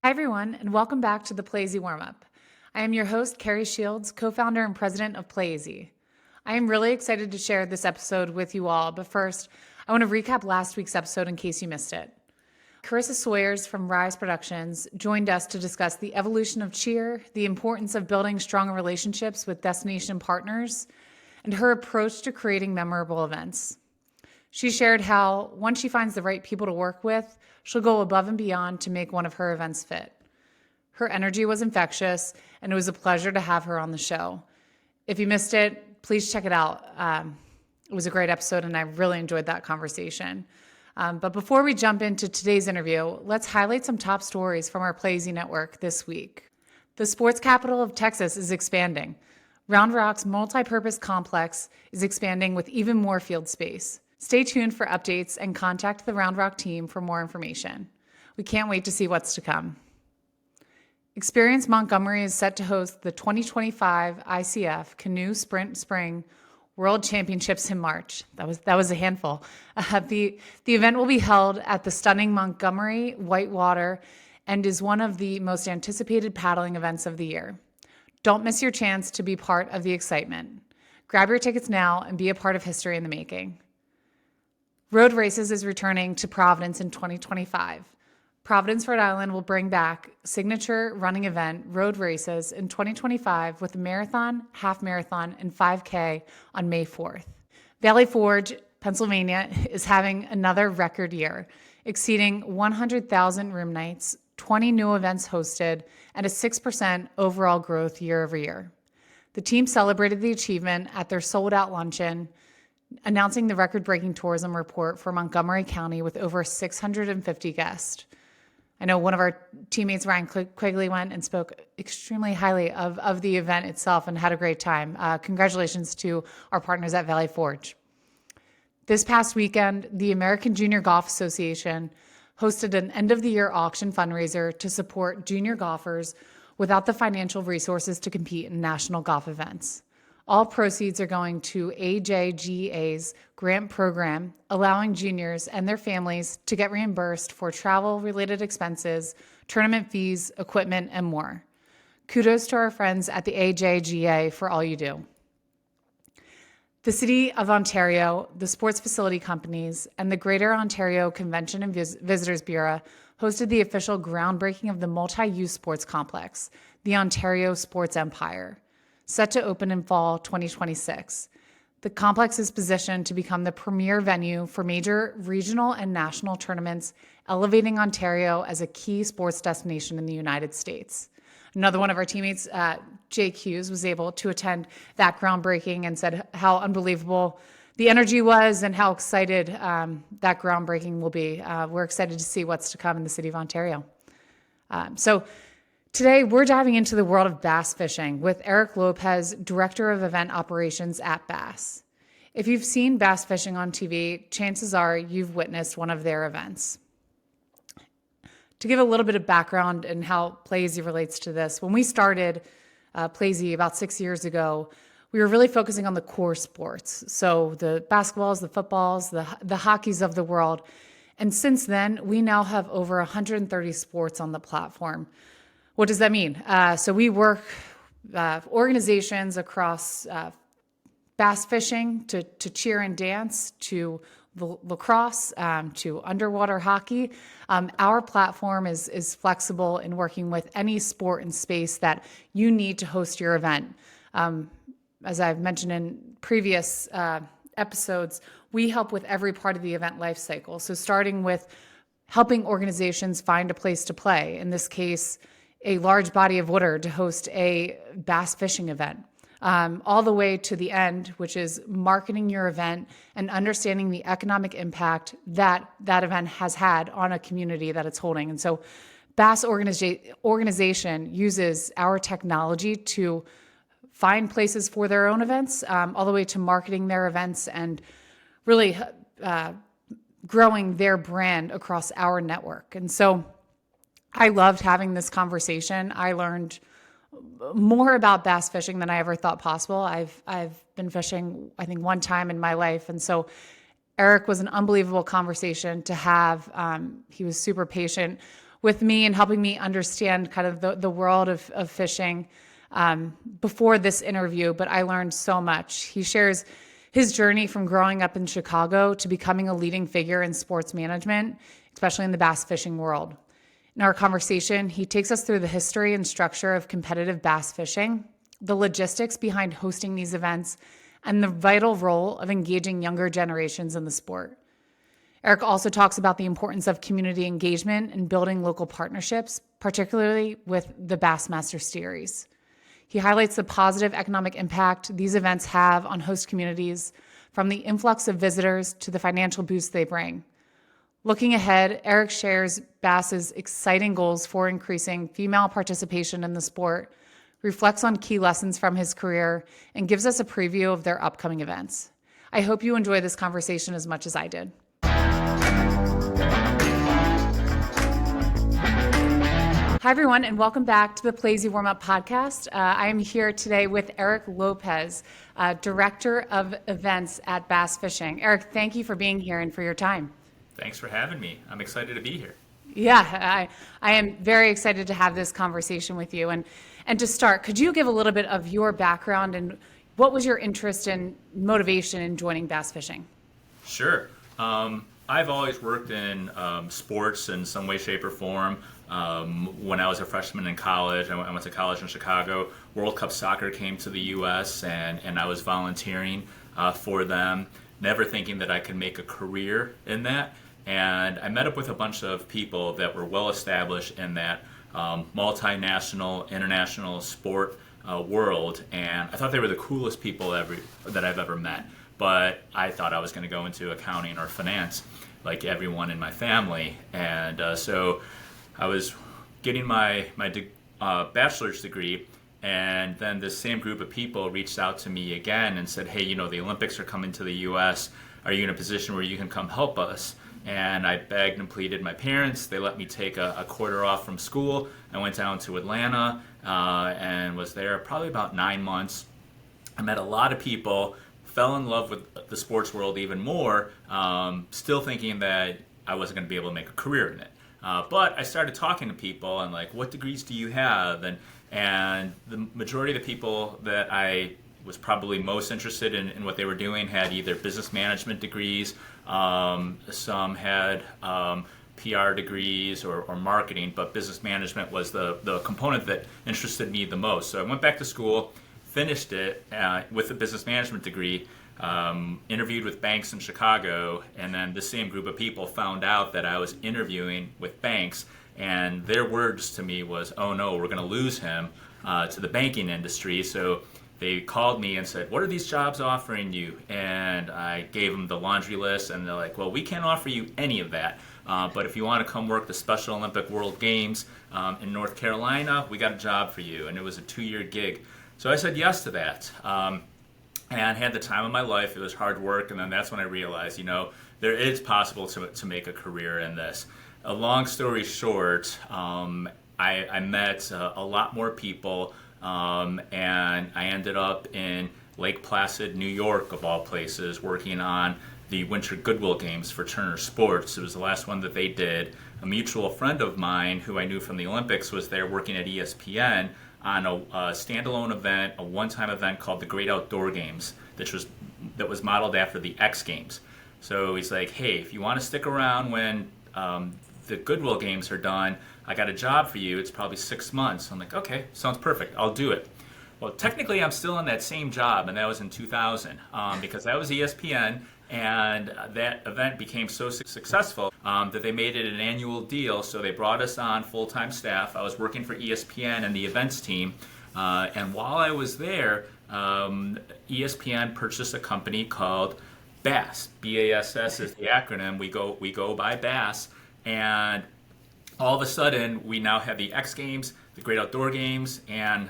Hi, everyone, and welcome back to the Playeasy Warmup. I am your host, Kerri Shields, co-founder and president of Playeasy. I am really excited to share this episode with you all, but first, I want to recap last week's episode in case you missed it. Carissa Sawyers from Rise Productions joined us to discuss the evolution of cheer, the importance of building stronger relationships with destination partners, and her approach to creating memorable events. She shared how, once she finds the right people to work with, she'll go above and beyond to make one of her events fit. Her energy was infectious, and it was a pleasure to have her on the show. If you missed it, please check it out. It was a great episode, and I really enjoyed that conversation. But before we jump into today's interview, let's highlight some top stories from our Playeasy network this week. The sports capital of Texas is expanding. Round Rock's multi-purpose complex is expanding with even more field space. Stay tuned for updates and contact the Round Rock team for more information. We can't wait to see what's to come. Experience Montgomery is set to host the 2025 ICF Canoe Sprint Spring World Championships in March. That was a handful. The event will be held at the stunning Montgomery Whitewater and is one of the most anticipated paddling events of the year. Don't miss your chance to be part of the excitement. Grab your tickets now and be a part of history in the making. Road Races is returning to Providence in 2025. Providence, Rhode Island will bring back signature running event Road Races in 2025 with a marathon, half marathon, and 5K on May 4th. Valley Forge, Pennsylvania is having another record year, exceeding 100,000 room nights, 20 new events hosted, and a 6% overall growth year over year. The team celebrated the achievement at their sold-out luncheon, announcing the record-breaking tourism report for Montgomery County with over 650 guests. I know one of our teammates, Ryan Quigley, went and spoke extremely highly of the event itself and had a great time. Congratulations to our partners at Valley Forge. This past weekend, the American Junior Golf Association hosted an end-of-the-year auction fundraiser to support junior golfers without the financial resources to compete in national golf events. All proceeds are going to AJGA's grant program, allowing juniors and their families to get reimbursed for travel-related expenses, tournament fees, equipment, and more. Kudos to our friends at the AJGA for all you do. The City of Ontario, the sports facility companies, and the Greater Ontario Convention and Visitors Bureau hosted the official groundbreaking of the multi-use sports complex, the Ontario Sports Empire, set to open in fall 2026. The complex is positioned to become the premier venue for major regional and national tournaments, elevating Ontario as a key sports destination in the United States. Another one of our teammates, Jake Hughes, was able to attend that groundbreaking and said how unbelievable the energy was and how excited that groundbreaking will be. We're excited to see what's to come in the City of Ontario. Today, we're diving into the world of bass fishing with Eric Lopez, Director of Event Operations at B.A.S.S. If you've seen bass fishing on TV, chances are you've witnessed one of their events. To give a little bit of background and how Playeasy relates to this, when we started Playeasy about 6 years ago, we were really focusing on the core sports. So the basketballs, the footballs, the hockeys of the world. And since then, we now have over 130 sports on the platform. What does that mean? So we work organizations across bass fishing to cheer and dance to lacrosse to underwater hockey. Our platform is flexible in working with any sport and space that you need to host your event. As I've mentioned in previous episodes, we help with every part of the event life cycle. So starting with helping organizations find a place to play, in this case, a large body of water to host a bass fishing event, all the way to the end, which is marketing your event and understanding the economic impact that that event has had on a community that it's holding. And so B.A.S.S organization uses our technology to find places for their own events, all the way to marketing their events and really growing their brand across our network. And so I loved having this conversation. I learned more about bass fishing than I ever thought possible. I've been fishing, I think, one time in my life. And so Eric was an unbelievable conversation to have. He was super patient with me and helping me understand kind of the world of fishing before this interview, but I learned so much. He shares his journey from growing up in Chicago to becoming a leading figure in sports management, especially in the bass fishing world. In our conversation, he takes us through the history and structure of competitive bass fishing, the logistics behind hosting these events, and the vital role of engaging younger generations in the sport. Eric also talks about the importance of community engagement and building local partnerships, particularly with the Bassmaster series. He highlights the positive economic impact these events have on host communities, from the influx of visitors to the financial boost they bring. Looking ahead, Eric shares B.A.S.'s exciting goals for increasing female participation in the sport, reflects on key lessons from his career, and gives us a preview of their upcoming events. I hope you enjoy this conversation as much as I did. Hi, everyone, and welcome back to the Playeasy Warmup podcast. I am here today with Eric Lopez, Director of Events at Bass Fishing. Eric, thank you for being here and for your time. Thanks for having me. I'm excited to be here. Yeah, I am very excited to have this conversation with you. And to start, could you give a little bit of your background and what was your interest and motivation in joining bass fishing? Sure. I've always worked in sports in some way, shape, or form. When I was a freshman in college, I went to college in Chicago. World Cup soccer came to the U.S. and I was volunteering for them, never thinking that I could make a career in that. And I met up with a bunch of people that were well established in that multinational, international sport world, and I thought they were the coolest people that I've ever met. But I thought I was going to go into accounting or finance, like everyone in my family, and so I was getting my bachelor's degree, and then this same group of people reached out to me again and said, hey, the Olympics are coming to the U.S. Are you in a position where you can come help us? And I begged and pleaded my parents. They let me take a quarter off from school. I went down to Atlanta and was there probably about 9 months. I met a lot of people, fell in love with the sports world even more, still thinking that I wasn't going to be able to make a career in it. But I started talking to people and like, what degrees do you have? And the majority of the people that I was probably most interested in what they were doing had either business management degrees, some had PR degrees or marketing, but business management was the component that interested me the most. So I went back to school, finished it with a business management degree, interviewed with banks in Chicago, and then the same group of people found out that I was interviewing with banks, and their words to me was, oh no, we're going to lose him to the banking industry. So they called me and said, what are these jobs offering you? And I gave them the laundry list, and they're like, well, we can't offer you any of that. But if you want to come work the Special Olympic World Games in North Carolina, we got a job for you. And it was a 2-year gig. So I said yes to that. And had the time of my life. It was hard work. And then that's when I realized, there is possible to make a career in this. A long story short, I met a lot more people. And I ended up in Lake Placid, New York, of all places, working on the Winter Goodwill Games for Turner Sports. It was the last one that they did. A mutual friend of mine who I knew from the Olympics was there working at ESPN on a standalone event, a one-time event called the Great Outdoor Games, that was modeled after the X Games. So he's like, hey, if you want to stick around when the Goodwill Games are done, I got a job for you. It's probably 6 months. I'm like, okay, sounds perfect. I'll do it. Well, technically, I'm still in that same job, and that was in 2000 because that was ESPN, and that event became so successful that they made it an annual deal. So they brought us on full-time staff. I was working for ESPN and the events team, and while I was there, ESPN purchased a company called B.A.S.S. B.A.S.S. is the acronym. We go by B.A.S.S. And all of a sudden, we now have the X Games, the Great Outdoor Games, and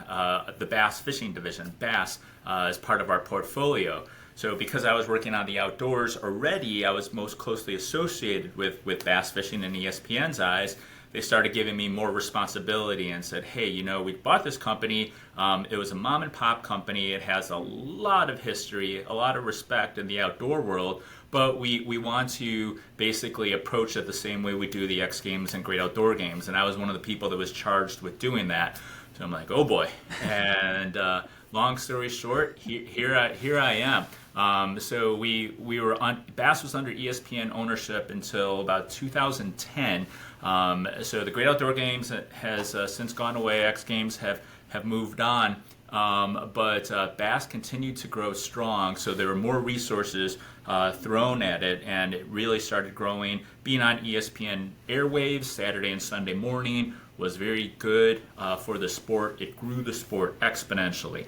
the Bass Fishing Division, B.A.S.S., as part of our portfolio. So because I was working on the outdoors already, I was most closely associated with bass fishing in ESPN's eyes. they started giving me more responsibility and said, hey, we bought this company. It was a mom and pop company. It has a lot of history, a lot of respect in the outdoor world, but we want to basically approach it the same way we do the X Games and Great Outdoor Games. And I was one of the people that was charged with doing that. So I'm like, oh boy. And long story short, here I am. So we were on, B.A.S.S was under ESPN ownership until about 2010. So the Great Outdoor Games has since gone away. X Games have moved on. But B.A.S.S continued to grow strong, so there were more resources thrown at it, and it really started growing. Being on ESPN airwaves Saturday and Sunday morning was very good for the sport. It grew the sport exponentially.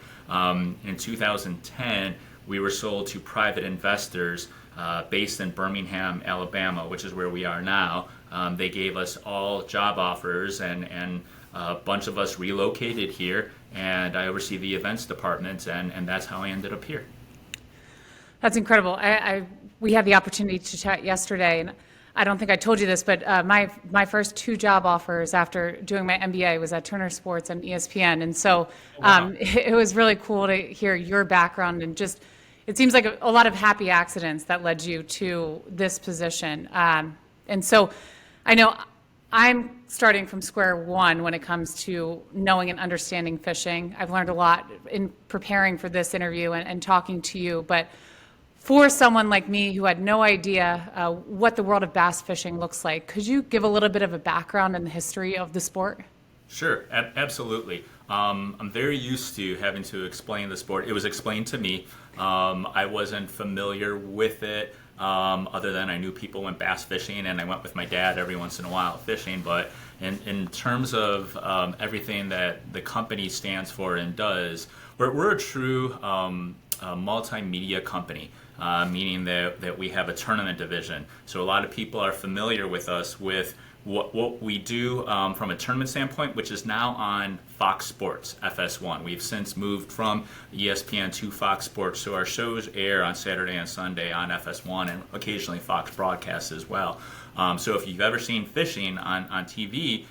In 2010, we were sold to private investors based in Birmingham, Alabama, which is where we are now. They gave us all job offers, and a bunch of us relocated here, and I oversee the events department, and that's how I ended up here. That's incredible. We had the opportunity to chat yesterday, and I don't think I told you this, but my first 2 job offers after doing my MBA was at Turner Sports and ESPN, and so it was really cool to hear your background, and just it seems like a lot of happy accidents that led you to this position. And so I know I'm starting from square one when it comes to knowing and understanding fishing. I've learned a lot in preparing for this interview and talking to you, but for someone like me who had no idea what the world of bass fishing looks like, could you give a little bit of a background in the history of the sport? Sure, absolutely. I'm very used to having to explain the sport. It was explained to me. I wasn't familiar with it, other than I knew people went bass fishing, and I went with my dad every once in a while fishing. But in terms of everything that the company stands for and does, we're a true multimedia company. Meaning that we have a tournament division. So a lot of people are familiar with us with what we do from a tournament standpoint, which is now on Fox Sports, FS1. We've since moved from ESPN to Fox Sports, so our shows air on Saturday and Sunday on FS1 and occasionally Fox broadcasts as well. So if you've ever seen fishing on TV,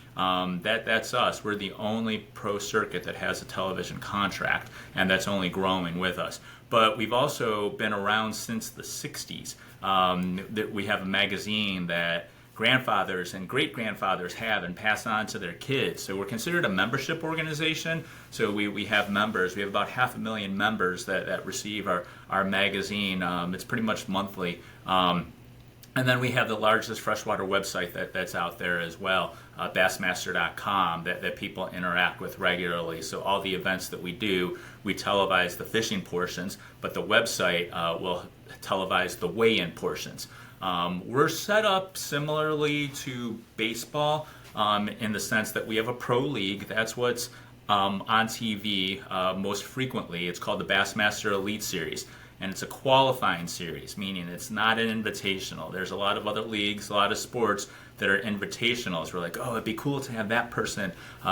that's us. We're the only pro circuit that has a television contract, and that's only growing with us. But we've also been around since the 60s. That we have a magazine that grandfathers and great-grandfathers have and pass on to their kids. So we're considered a membership organization. So we have members. We have about 500,000 members that receive our magazine. It's pretty much monthly. And then we have the largest freshwater website that's out there as well, Bassmaster.com, that people interact with regularly. So all the events that we do, we televise the fishing portions, but the website will televise the weigh-in portions. We're set up similarly to baseball in the sense that we have a pro league. That's what's on TV most frequently. It's called the Bassmaster Elite Series. And it's a qualifying series, meaning it's not an invitational. There's a lot of other leagues, a lot of sports that are invitationals. We're like, oh, it'd be cool to have that person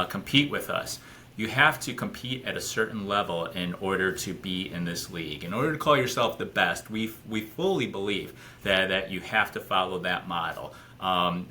compete with us. You have to compete at a certain level in order to be in this league. In order to call yourself the best, we fully believe that you have to follow that model.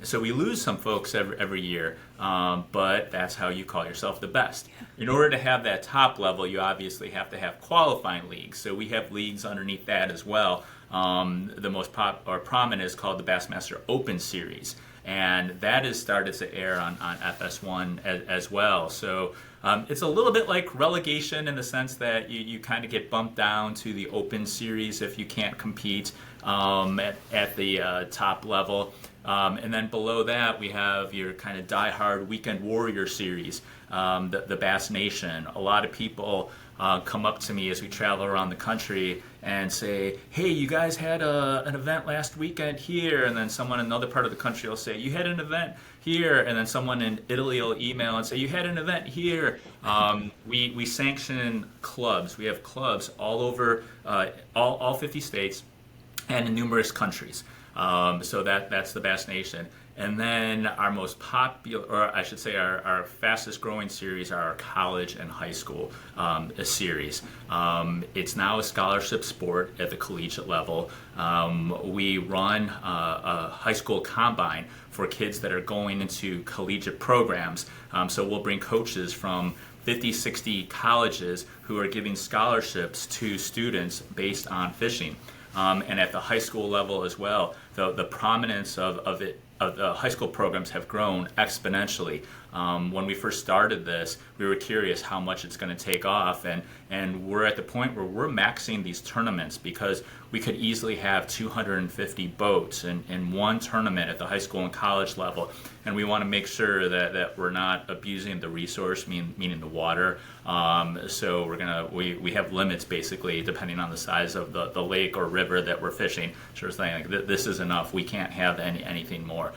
So we lose some folks every year, but that's how you call yourself the best. In order to have that top level, you obviously have to have qualifying leagues. So we have leagues underneath that as well. The most prominent is called the Bassmaster Open Series, and that has started to air on FS1 as well. So it's a little bit like relegation in the sense that you kind of get bumped down to the Open Series if you can't compete at the top level. And then below that, we have your kind of diehard Weekend Warrior Series, the Bass Nation. A lot of people come up to me as we travel around the country and say, hey, you guys had an event last weekend here, and then someone in another part of the country will say, you had an event here, and then someone in Italy will email and say, you had an event here. We sanction clubs. We have clubs all over all 50 states and in numerous countries. So that's the Bass Nation. And then our most popular, or I should say our fastest growing series are our college and high school series. It's now a scholarship sport at the collegiate level. We run a high school combine for kids that are going into collegiate programs. So we'll bring coaches from 50, 60 colleges who are giving scholarships to students based on fishing. And at the high school level as well, the prominence of the high school programs have grown exponentially. When we first started this, we were curious how much it's going to take off, and we're at the point where we're maxing these tournaments because we could easily have 250 boats in one tournament at the high school and college level, and we want to make sure that we're not abusing the resource, meaning the water. So we have limits basically depending on the size of the lake or river that we're fishing. Sure thing, like this is enough. We can't have anything more.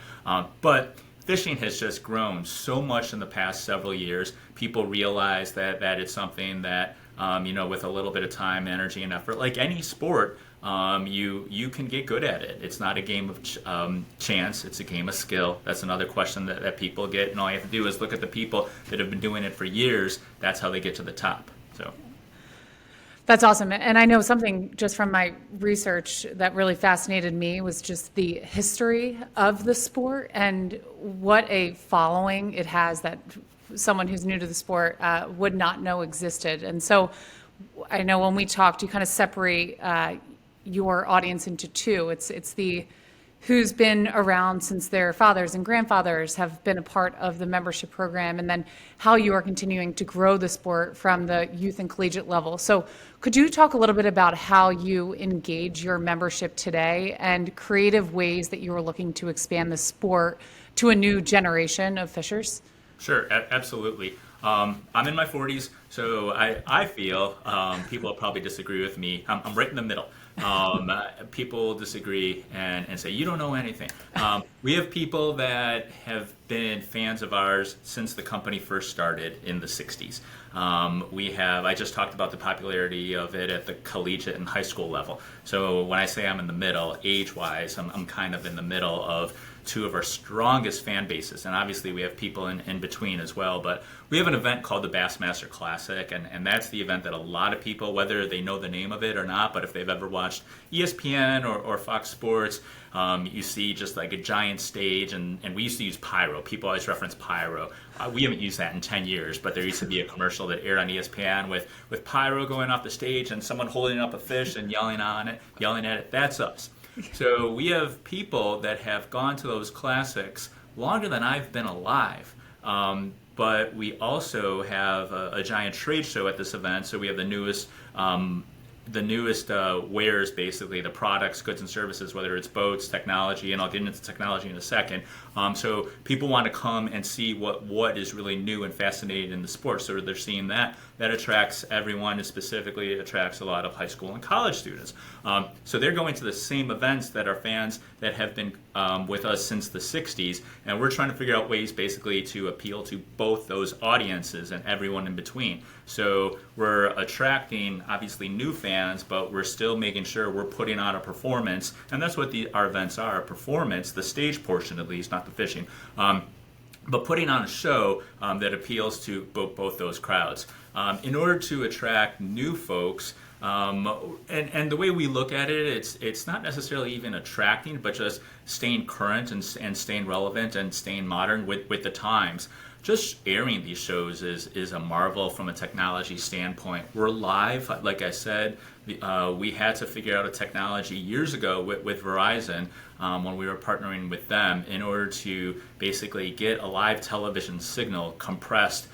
But fishing has just grown so much in the past several years. People realize that it's something that with a little bit of time, energy, and effort, like any sport, you can get good at it. It's not a game of chance. It's a game of skill. That's another question that people get, and all you have to do is look at the people that have been doing it for years. That's how they get to the top. So. That's awesome. And I know something just from my research that really fascinated me was just the history of the sport and what a following it has that someone who's new to the sport would not know existed. And so I know when we talked, you kind of separate your audience into two. It's the who's been around since their fathers and grandfathers have been a part of the membership program, and then how you are continuing to grow the sport from the youth and collegiate level. So could you talk a little bit about how you engage your membership today and creative ways that you are looking to expand the sport to a new generation of fishers? Sure, absolutely. I'm in my 40s, so I feel people will probably disagree with me. I'm right in the middle. People disagree and say, you don't know anything. We have people that have been fans of ours since the company first started in the 60s. I just talked about the popularity of it at the collegiate and high school level. So when I say I'm in the middle, age-wise, I'm kind of in the middle of two of our strongest fan bases, and obviously we have people in between as well, but we have an event called the Bassmaster Classic, and that's the event that a lot of people, whether they know the name of it or not, but if they've ever watched ESPN or Fox Sports, you see just like a giant stage, and we used to use pyro. People always reference pyro. We haven't used that in 10 years, but there used to be a commercial that aired on ESPN with pyro going off the stage and someone holding up a fish and yelling at it. That's us. So we have people that have gone to those classics longer than I've been alive. But we also have a giant trade show at this event. So we have the newest wares, basically, the products, goods, and services, whether it's boats, technology, and I'll get into technology in a second. So people want to come and see what is really new and fascinating in the sport. So they're seeing that. That attracts everyone, and specifically it attracts a lot of high school and college students. So they're going to the same events that are fans that have been with us since the 60s, and we're trying to figure out ways basically to appeal to both those audiences and everyone in between. So we're attracting obviously new fans, but we're still making sure we're putting on a performance, and that's what our events are, a performance, the stage portion at least, not the fishing. But putting on a show that appeals to both those crowds. In order to attract new folks, and the way we look at it, it's not necessarily even attracting, but just staying current and staying relevant and staying modern with the times. Just airing these shows is a marvel from a technology standpoint. We're live, like I said. We had to figure out a technology years ago with Verizon when we were partnering with them in order to basically get a live television signal compressed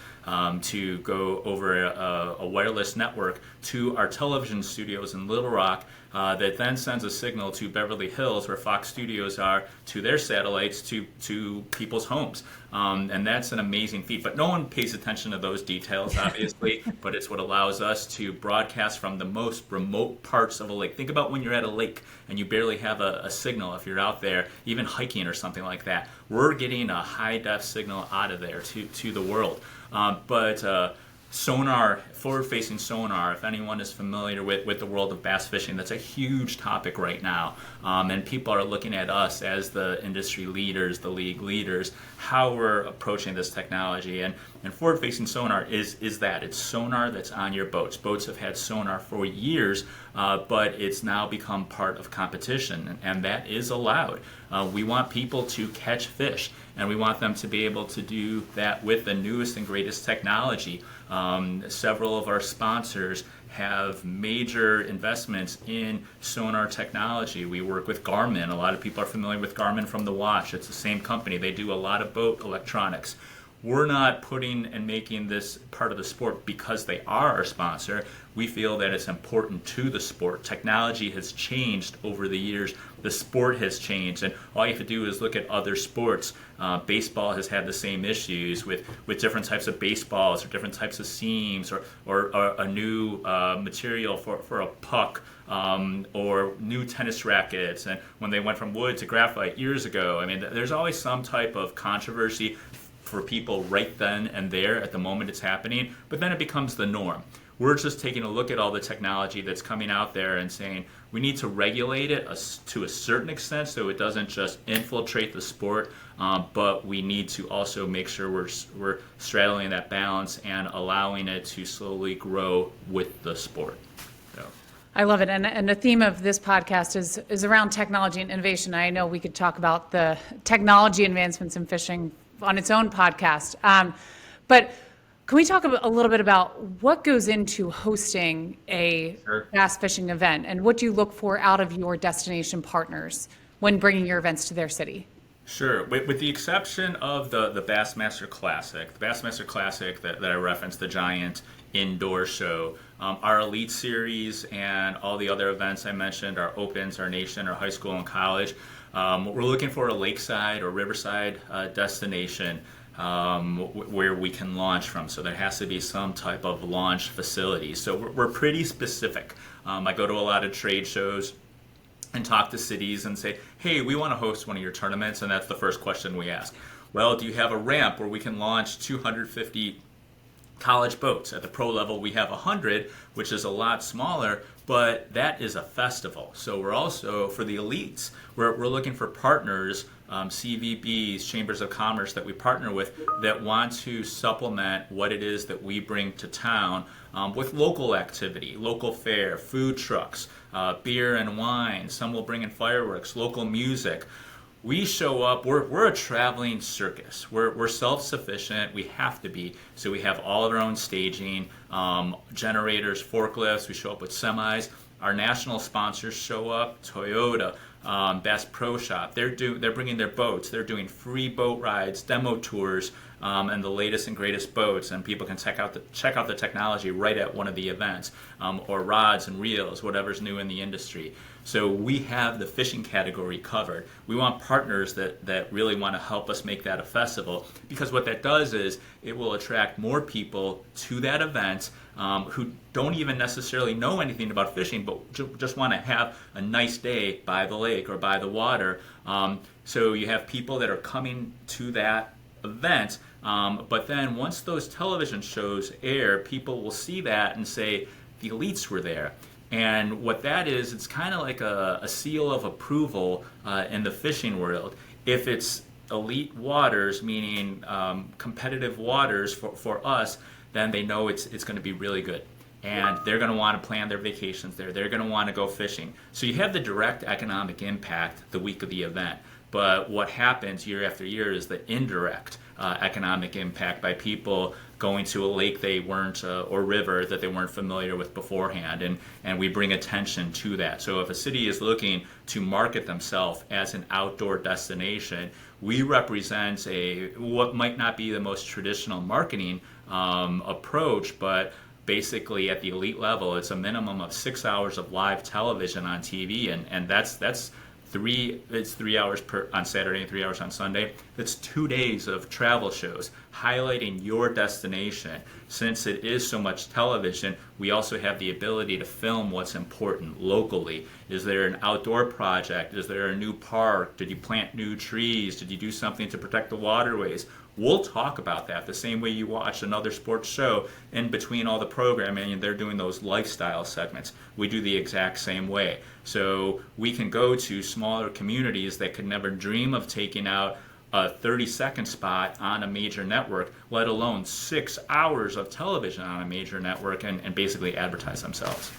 to go over a wireless network to our television studios in Little Rock that then sends a signal to Beverly Hills, where Fox Studios are, to their satellites, to people's homes. And that's an amazing feat. But no one pays attention to those details, obviously, but it's what allows us to broadcast from the most remote parts of a lake. Think about when you're at a lake and you barely have a signal if you're out there, even hiking or something like that. We're getting a high-def signal out of there to the world. But sonar forward-facing sonar, if anyone is familiar with the world of bass fishing, that's a huge topic right now. And people are looking at us as the industry leaders, the league leaders, how we're approaching this technology. And forward-facing sonar is that. It's sonar that's on your boats. Boats have had sonar for years, but it's now become part of competition, and that is allowed. We want people to catch fish, and we want them to be able to do that with the newest and greatest technology. Several of our sponsors have major investments in sonar technology. We work with Garmin. A lot of people are familiar with Garmin from the watch. It's the same company. They do a lot of boat electronics. We're not putting and making this part of the sport because they are our sponsor. We feel that it's important to the sport. Technology has changed over the years. The sport has changed, and all you have to do is look at other sports. Baseball has had the same issues with different types of baseballs or different types of seams or a new material for a puck. Or new tennis rackets, and when they went from wood to graphite years ago, I mean, there's always some type of controversy for people right then and there at the moment it's happening, but then it becomes the norm. We're just taking a look at all the technology that's coming out there and saying we need to regulate it to a certain extent so it doesn't just infiltrate the sport, but we need to also make sure we're straddling that balance and allowing it to slowly grow with the sport. So. I love it. And the theme of this podcast is around technology and innovation. I know we could talk about the technology advancements in fishing on its own podcast. But can we talk a little bit about what goes into hosting a bass fishing event, and what do you look for out of your destination partners when bringing your events to their city? Sure. With the exception of the Bassmaster Classic, that I referenced, the giant indoor show, our Elite Series and all the other events I mentioned, our Opens, our Nation, our high school and college, we're looking for a lakeside or riverside destination where we can launch from. So there has to be some type of launch facility. So we're pretty specific. I go to a lot of trade shows and talk to cities and say, hey, we want to host one of your tournaments, and that's the first question we ask. Well, do you have a ramp where we can launch 250 college boats? At the pro level, we have 100, which is a lot smaller, but that is a festival. So we're also, for the elites, we're looking for partners, CVBs, chambers of commerce that we partner with that want to supplement what it is that we bring to town with local activity, local fare, food trucks, beer and wine. Some will bring in fireworks, local music. We show up, we're a traveling circus. We're self-sufficient, we have to be. So we have all of our own staging, generators, forklifts, we show up with semis. Our national sponsors show up, Toyota, Bass Pro Shop. They're bringing their boats. They're doing free boat rides, demo tours, and the latest and greatest boats. And people can check out the technology right at one of the events, or rods and reels, whatever's new in the industry. So we have the fishing category covered. We want partners that really want to help us make that a festival, because what that does is it will attract more people to that event who don't even necessarily know anything about fishing, but just want to have a nice day by the lake or by the water. So you have people that are coming to that event, but then once those television shows air, people will see that and say, the elites were there. And what that is, it's kind of like a seal of approval in the fishing world. If it's elite waters, meaning competitive waters for us, then they know it's going to be really good. And they're going to want to plan their vacations there. They're going to want to go fishing. So you have the direct economic impact the week of the event. But what happens year after year is the indirect economic impact by people going to a lake they weren't, or river that they weren't familiar with beforehand, and we bring attention to that. So if a city is looking to market themselves as an outdoor destination, we represent what might not be the most traditional marketing approach, but basically at the elite level, it's a minimum of 6 hours of live television on TV, and it's 3 hours on Saturday and 3 hours on Sunday. That's 2 days of travel shows, highlighting your destination. Since it is so much television, we also have the ability to film what's important locally. Is there an outdoor project? Is there a new park? Did you plant new trees? Did you do something to protect the waterways? We'll talk about that the same way you watch another sports show. In between all the programming, and they're doing those lifestyle segments. We do the exact same way. So we can go to smaller communities that could never dream of taking out a 30-second spot on a major network, let alone 6 hours of television on a major network, and basically advertise themselves.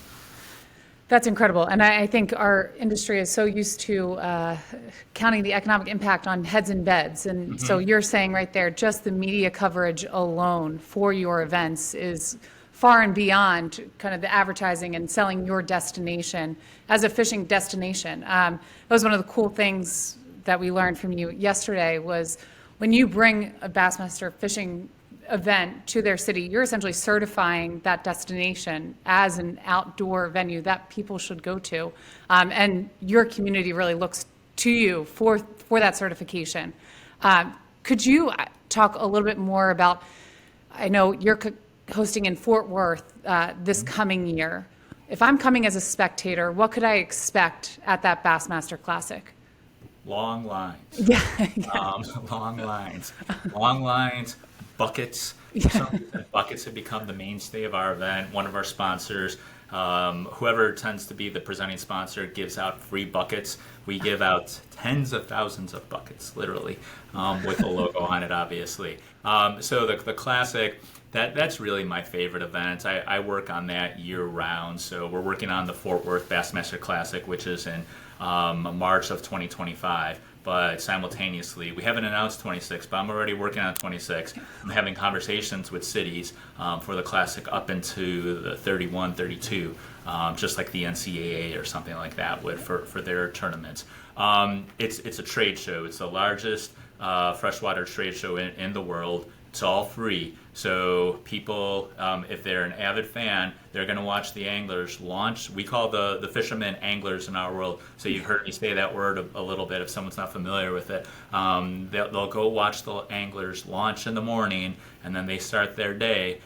That's incredible. And I think our industry is so used to counting the economic impact on heads and beds. And so you're saying right there, just the media coverage alone for your events is far and beyond kind of the advertising and selling your destination as a fishing destination. That was one of the cool things that we learned from you yesterday was when you bring a Bassmaster fishing event to their city, you're essentially certifying that destination as an outdoor venue that people should go to. And your community really looks to you for that certification. Could you talk a little bit more about, I know you're hosting in Fort Worth this coming year. If I'm coming as a spectator, what could I expect at that Bassmaster Classic? Long lines. Yeah. Long lines, buckets. Buckets have become the mainstay of our event. One of our sponsors, whoever tends to be the presenting sponsor, gives out free buckets. We give out tens of thousands of buckets, literally, with the logo on it, obviously. So the Classic, that's really my favorite event. I work on that year round. So we're working on the Fort Worth Bassmaster Classic, which is in March of 2025. But simultaneously, we haven't announced 26, but I'm already working on 26. I'm having conversations with cities for the Classic up into the 31, 32, just like the NCAA or something like that would for their tournaments. It's a trade show. It's the largest freshwater trade show in the world. It's all free. So people, if they're an avid fan, they're going to watch the anglers launch. We call the fishermen anglers in our world. So you've heard me say that word a little bit if someone's not familiar with it. They'll go watch the anglers launch in the morning, and then they start their day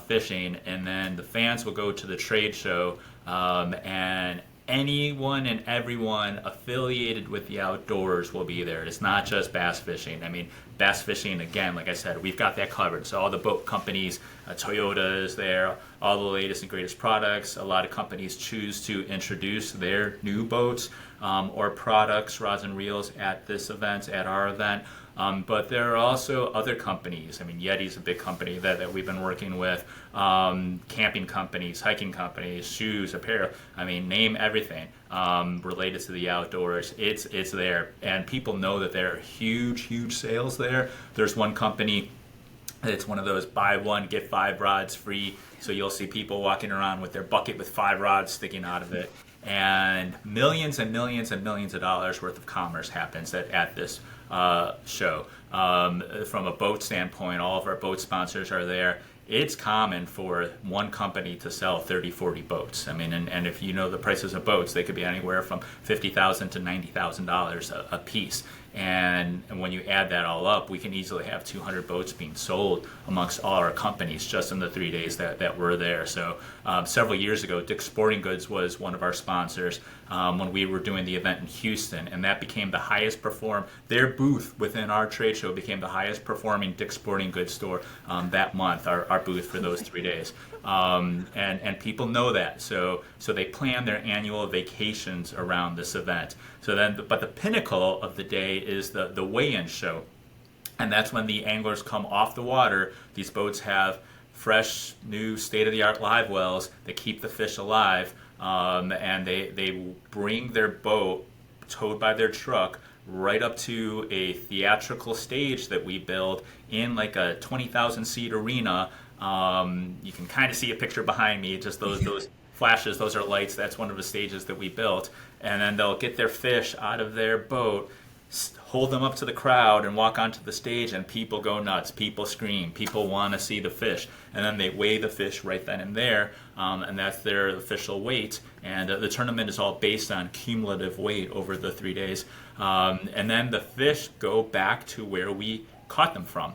fishing. And then the fans will go to the trade show, and anyone and everyone affiliated with the outdoors will be there. It's not just bass fishing. I mean, bass fishing, again, like I said, we've got that covered. So all the boat companies, Toyota is there, all the latest and greatest products. A lot of companies choose to introduce their new boats or products, rods and reels at this event, at our event. But there are also other companies. I mean, Yeti's a big company that we've been working with. Camping companies, hiking companies, shoes, apparel. I mean, name everything related to the outdoors. It's there, and people know that there are huge sales there. There's one company. It's one of those buy one get 5 rods free. So you'll see people walking around with their bucket with 5 rods sticking out of it, and millions and millions and millions of dollars worth of commerce happens at this show. From a boat standpoint, all of our boat sponsors are there. It's common for one company to sell 30, 40 boats. I mean, and if you know the prices of boats, they could be anywhere from $50,000 to $90,000 a piece. And when you add that all up, we can easily have 200 boats being sold amongst all our companies just in the 3 days that we're there. So several years ago, Dick's Sporting Goods was one of our sponsors when we were doing the event in Houston, and that became the highest their booth within our trade show became the highest performing Dick's Sporting Goods store that month, our booth for those 3 days. And people know that, so they plan their annual vacations around this event. But the pinnacle of the day is the weigh-in show, and that's when the anglers come off the water. These boats have fresh, new, state-of-the-art live wells that keep the fish alive, and they bring their boat towed by their truck right up to a theatrical stage that we build in like a 20,000 seat arena. You can kind of see a picture behind me, just those flashes, those are lights. That's one of the stages that we built. And then they'll get their fish out of their boat, hold them up to the crowd, and walk onto the stage, and people go nuts. People scream. People want to see the fish. And then they weigh the fish right then and there, and that's their official weight. And the tournament is all based on cumulative weight over the 3 days. And then the fish go back to where we caught them from.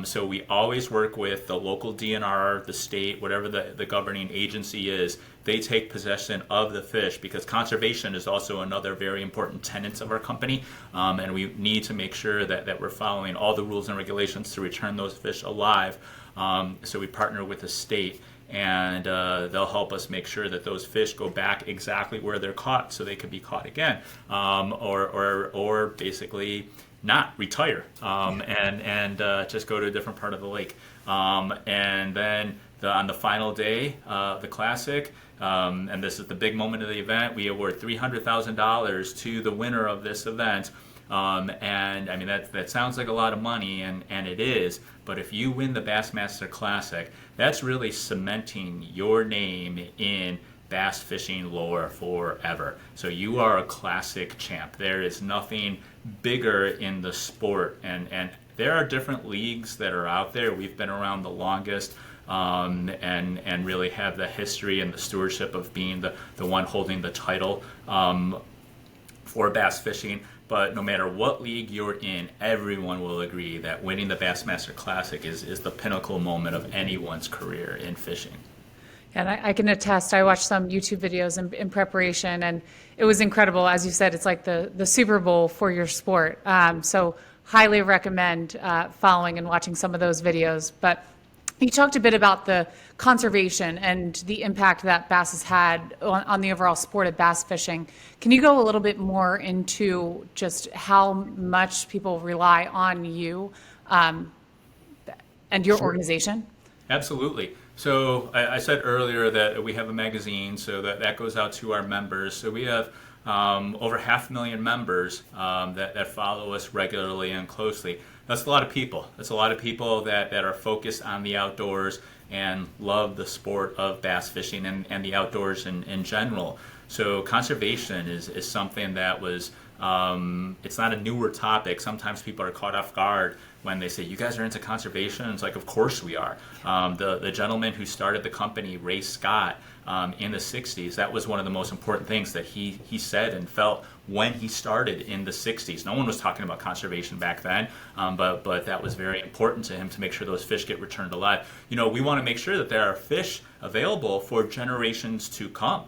So we always work with the local DNR, the state, whatever the governing agency is. They take possession of the fish, because conservation is also another very important tenet of our company. And we need to make sure that we're following all the rules and regulations to return those fish alive. So we partner with the state, and they'll help us make sure that those fish go back exactly where they're caught, so they could be caught again, or basically not retire, and just go to a different part of the lake. And then on the final day, the classic, and this is the big moment of the event, we award $300,000 to the winner of this event. And I mean, that sounds like a lot of money, and it is, but if you win the Bassmaster Classic, that's really cementing your name in bass fishing lore forever. So you are a classic champ. There is nothing bigger in the sport, and there are different leagues that are out there. We've been around the longest, and really have the history and the stewardship of being the one holding the title for bass fishing. But no matter what league you're in, everyone will agree that winning the Bassmaster Classic is the pinnacle moment of anyone's career in fishing. And I can attest, I watched some YouTube videos in preparation, and it was incredible. As you said, it's like the Super Bowl for your sport. So highly recommend following and watching some of those videos. But you talked a bit about the conservation and the impact that bass has had on the overall sport of bass fishing. Can you go a little bit more into just how much people rely on you and your organization? Absolutely. So I said earlier that we have a magazine, so that goes out to our members. So we have over 500,000 members that follow us regularly and closely. That's a lot of people. That's a lot of people that are focused on the outdoors and love the sport of bass fishing and the outdoors in general. So conservation is something that was, it's not a newer topic. Sometimes people are caught off guard when they say, you guys are into conservation? And it's like, of course we are. The gentleman who started the company, Ray Scott, in the 60s, that was one of the most important things that he said and felt when he started in the 60s. No one was talking about conservation back then, but that was very important to him to make sure those fish get returned alive. You know, we want to make sure that there are fish available for generations to come.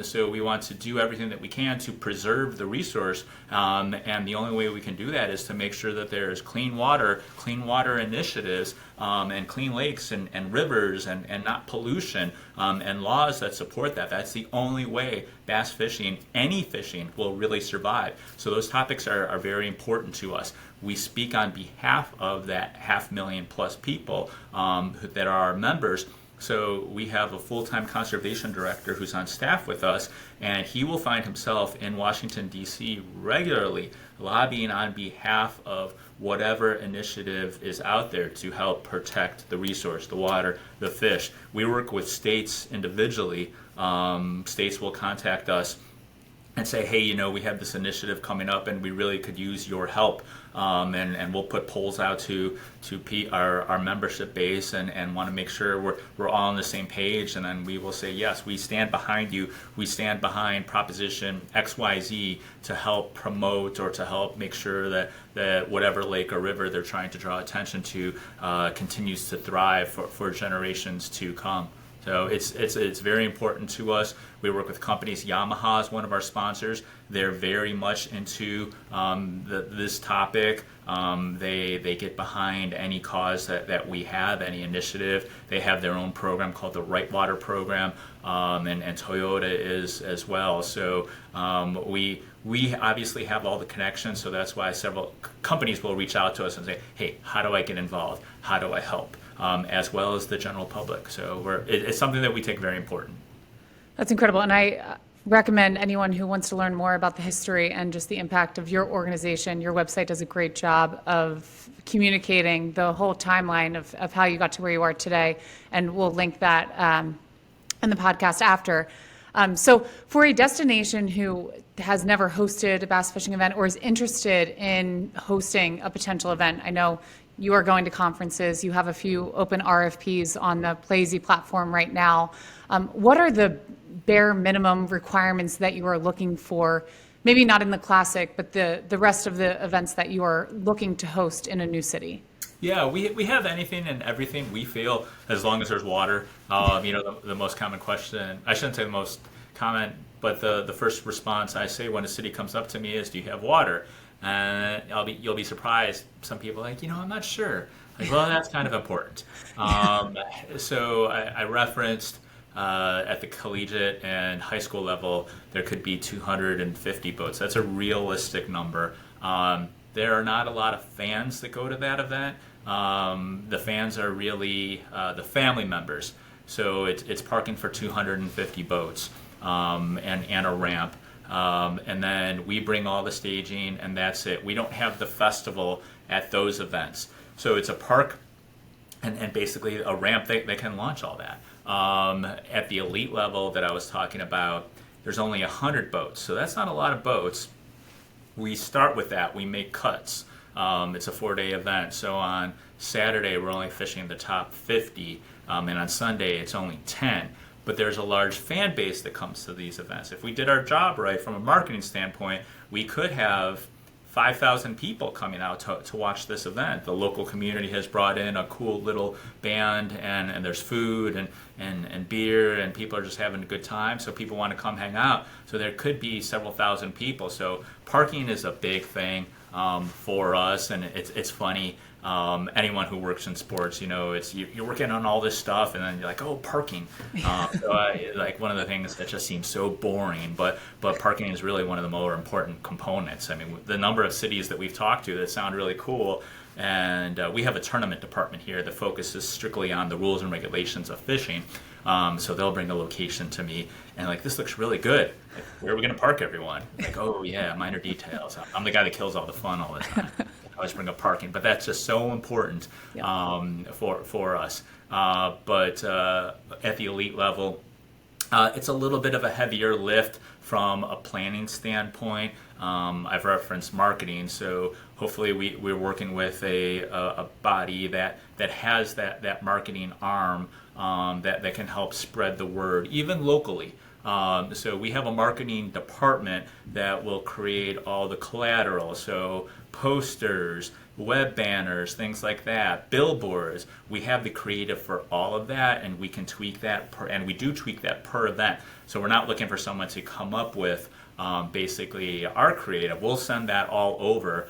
So we want to do everything that we can to preserve the resource, and the only way we can do that is to make sure that there is clean water initiatives, and clean lakes and rivers and not pollution, and laws that support that. That's the only way bass fishing, any fishing, will really survive. So those topics are very important to us. We speak on behalf of that 500,000 plus people that are our members. So we have a full-time conservation director who's on staff with us, and he will find himself in Washington, D.C. regularly lobbying on behalf of whatever initiative is out there to help protect the resource, the water, the fish. We work with states individually. States will contact us and say, hey, you know, we have this initiative coming up and we really could use your help. And we'll put polls out to our membership base and want to make sure we're all on the same page. And then we will say, yes, we stand behind you. We stand behind Proposition XYZ to help promote or to help make sure that whatever lake or river they're trying to draw attention to continues to thrive for generations to come. So it's very important to us. We work with companies. Yamaha is one of our sponsors. They're very much into this topic. They get behind any cause that we have, any initiative. They have their own program called the Right Water Program, and Toyota is as well. So we obviously have all the connections, so that's why several companies will reach out to us and say, hey, how do I get involved? How do I help? As well as the general public. So it's something that we take very important. That's incredible. And I recommend anyone who wants to learn more about the history and just the impact of your organization. Your website does a great job of communicating the whole timeline of how you got to where you are today. And we'll link that in the podcast after. So for a destination who has never hosted a bass fishing event or is interested in hosting a potential event, I know you are going to conferences, you have a few open RFPs on the Playeasy platform right now. What are the bare minimum requirements that you are looking for maybe not in the Classic, but the rest of the events that you are looking to host in a new city? Yeah, we have anything and everything we feel as long as there's water. The most common question, I shouldn't say the most common, but the first response I say when a city comes up to me is, "Do you have water?" And you'll be surprised. Some people are like, I'm not sure. Like, well, that's kind of important. So I referenced at the collegiate and high school level, there could be 250 boats. That's a realistic number. There are not a lot of fans that go to that event. The fans are really the family members. So it's parking for 250 boats and a ramp. And then we bring all the staging, and that's it. We don't have the festival at those events. So it's a park and basically a ramp they can launch all that. At the elite level that I was talking about, there's only 100 boats. So that's not a lot of boats. We start with that. We make cuts. It's a 4-day event. So on Saturday, we're only fishing the top 50. And on Sunday, it's only 10. But there's a large fan base that comes to these events. If we did our job right from a marketing standpoint, we could have 5,000 people coming out to watch this event. The local community has brought in a cool little band, and there's food and beer, and people are just having a good time, so people want to come hang out. So there could be several thousand people. So parking is a big thing for us, and it's funny. Anyone who works in sports, it's you're working on all this stuff, and then you're like, oh, parking. Like one of the things that just seems so boring, but parking is really one of the more important components. I mean, the number of cities that we've talked to that sound really cool, and we have a tournament department here that focuses strictly on the rules and regulations of fishing. So they'll bring a location to me, and like, this looks really good. Like, where are we going to park everyone? Like, oh yeah, minor details. I'm the guy that kills all the fun all the time. I always bring up parking, but that's just so important for us. But at the elite level, it's a little bit of a heavier lift from a planning standpoint. I've referenced marketing, so hopefully we're working with a body that has that marketing arm that can help spread the word, even locally. So we have a marketing department that will create all the collateral, so posters, web banners, things like that, billboards. We have the creative for all of that, and we can tweak that, and we do tweak that per event. So we're not looking for someone to come up with basically our creative. We'll send that all over.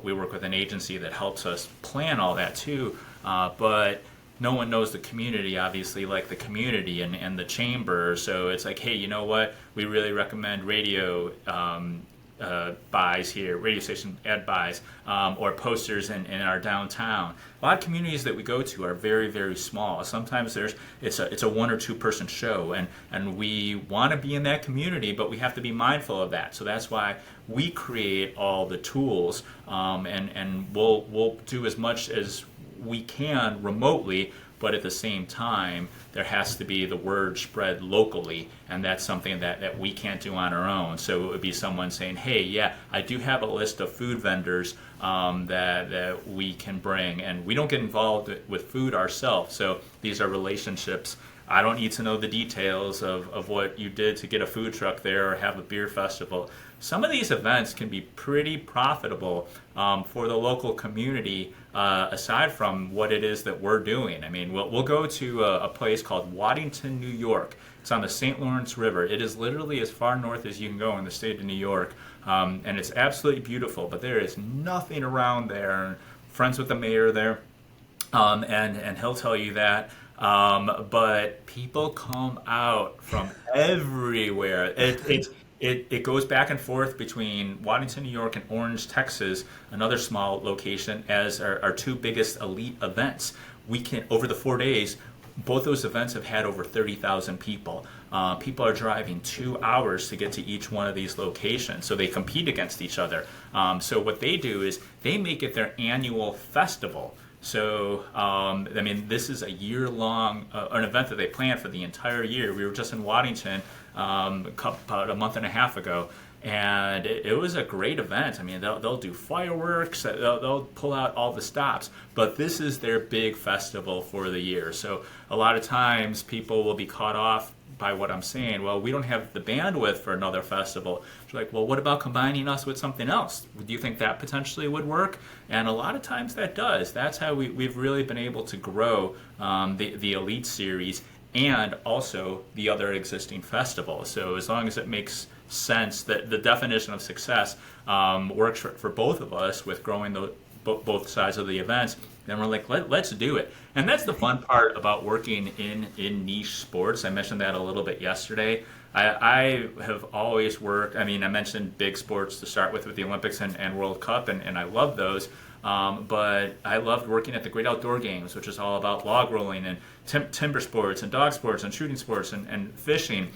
We work with an agency that helps us plan all that too, but no one knows the community, obviously, like the community and the chamber. So it's like, hey, you know what? We really recommend radio buys here, radio station ad buys, or posters in our downtown. A lot of communities that we go to are very, very small. Sometimes it's a 1 or 2 person show, and we want to be in that community, but we have to be mindful of that. So that's why we create all the tools, and we'll do as much as we can remotely, but at the same time, there has to be the word spread locally, and that's something that we can't do on our own. So it would be someone saying, hey, yeah, I do have a list of food vendors that we can bring, and we don't get involved with food ourselves. So these are relationships. I don't need to know the details of what you did to get a food truck there or have a beer festival. Some of these events can be pretty profitable for the local community, aside from what it is that we're doing. I mean, we'll go to a place called Waddington, New York. It's on the St. Lawrence River. It is literally as far north as you can go in the state of New York, and it's absolutely beautiful, but there is nothing around there. Friends with the mayor there, and he'll tell you that. But people come out from everywhere. It goes back and forth between Waddington, New York, and Orange, Texas, another small location, as our 2 biggest elite events. We can, over the 4 days, both those events have had over 30,000 people. People are driving 2 hours to get to each one of these locations, so they compete against each other. So what they do is they make it their annual festival. So, I mean, this is a year-long, an event that they plan for the entire year. We were just in Waddington about a month and a half ago, and it was a great event. I mean, they'll do fireworks, they'll pull out all the stops, but this is their big festival for the year. So a lot of times people will be caught off by what I'm saying. Well, we don't have the bandwidth for another festival. It's like, well, what about combining us with something else? Do you think that potentially would work? And a lot of times that does. That's how we've really been able to grow the Elite Series and also the other existing festivals. So as long as it makes sense, that the definition of success works for both of us with growing both sides of the events, then we're like, let's do it. And that's the fun part about working in niche sports. I mentioned that a little bit yesterday. I have always worked, I mentioned big sports to start with the Olympics and World Cup, and I love those. But I loved working at the Great Outdoor Games, which is all about log rolling and timber sports and dog sports and shooting sports and fishing.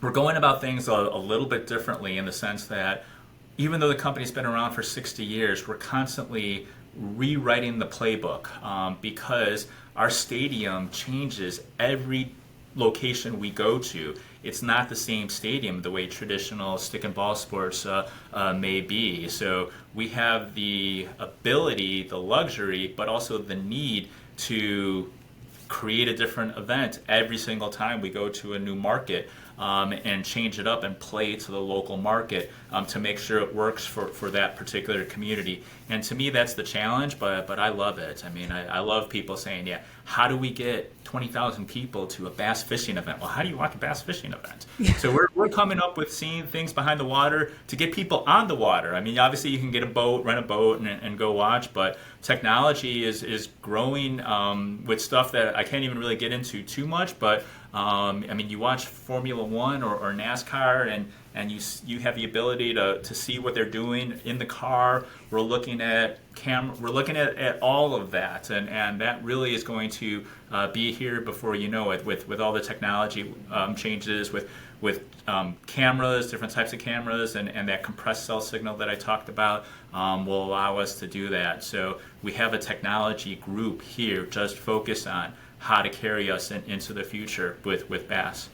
We're going about things a little bit differently in the sense that even though the company's been around for 60 years, we're constantly rewriting the playbook because our stadium changes every location we go to. It's not the same stadium the way traditional stick and ball sports may be. So we have the ability, the luxury, but also the need to create a different event every single time we go to a new market. And change it up and play to the local market to make sure it works for that particular community. And to me, that's the challenge, but I love it. I love people saying, yeah, how do we get 20,000 people to a bass fishing event? Well, how do you watch a bass fishing event? Yeah. So we're coming up with seeing things behind the water to get people on the water. Obviously you can get a boat, rent a boat, and go watch, but technology is growing with stuff that I can't even really get into too much, but you watch Formula One or NASCAR, and you have the ability to see what they're doing in the car. We're looking at we're looking at all of that, and that really is going to be here before you know it. With all the technology changes, with cameras, different types of cameras, and that compressed cell signal that I talked about will allow us to do that. So we have a technology group here just focused on how to carry us into the future with Bass.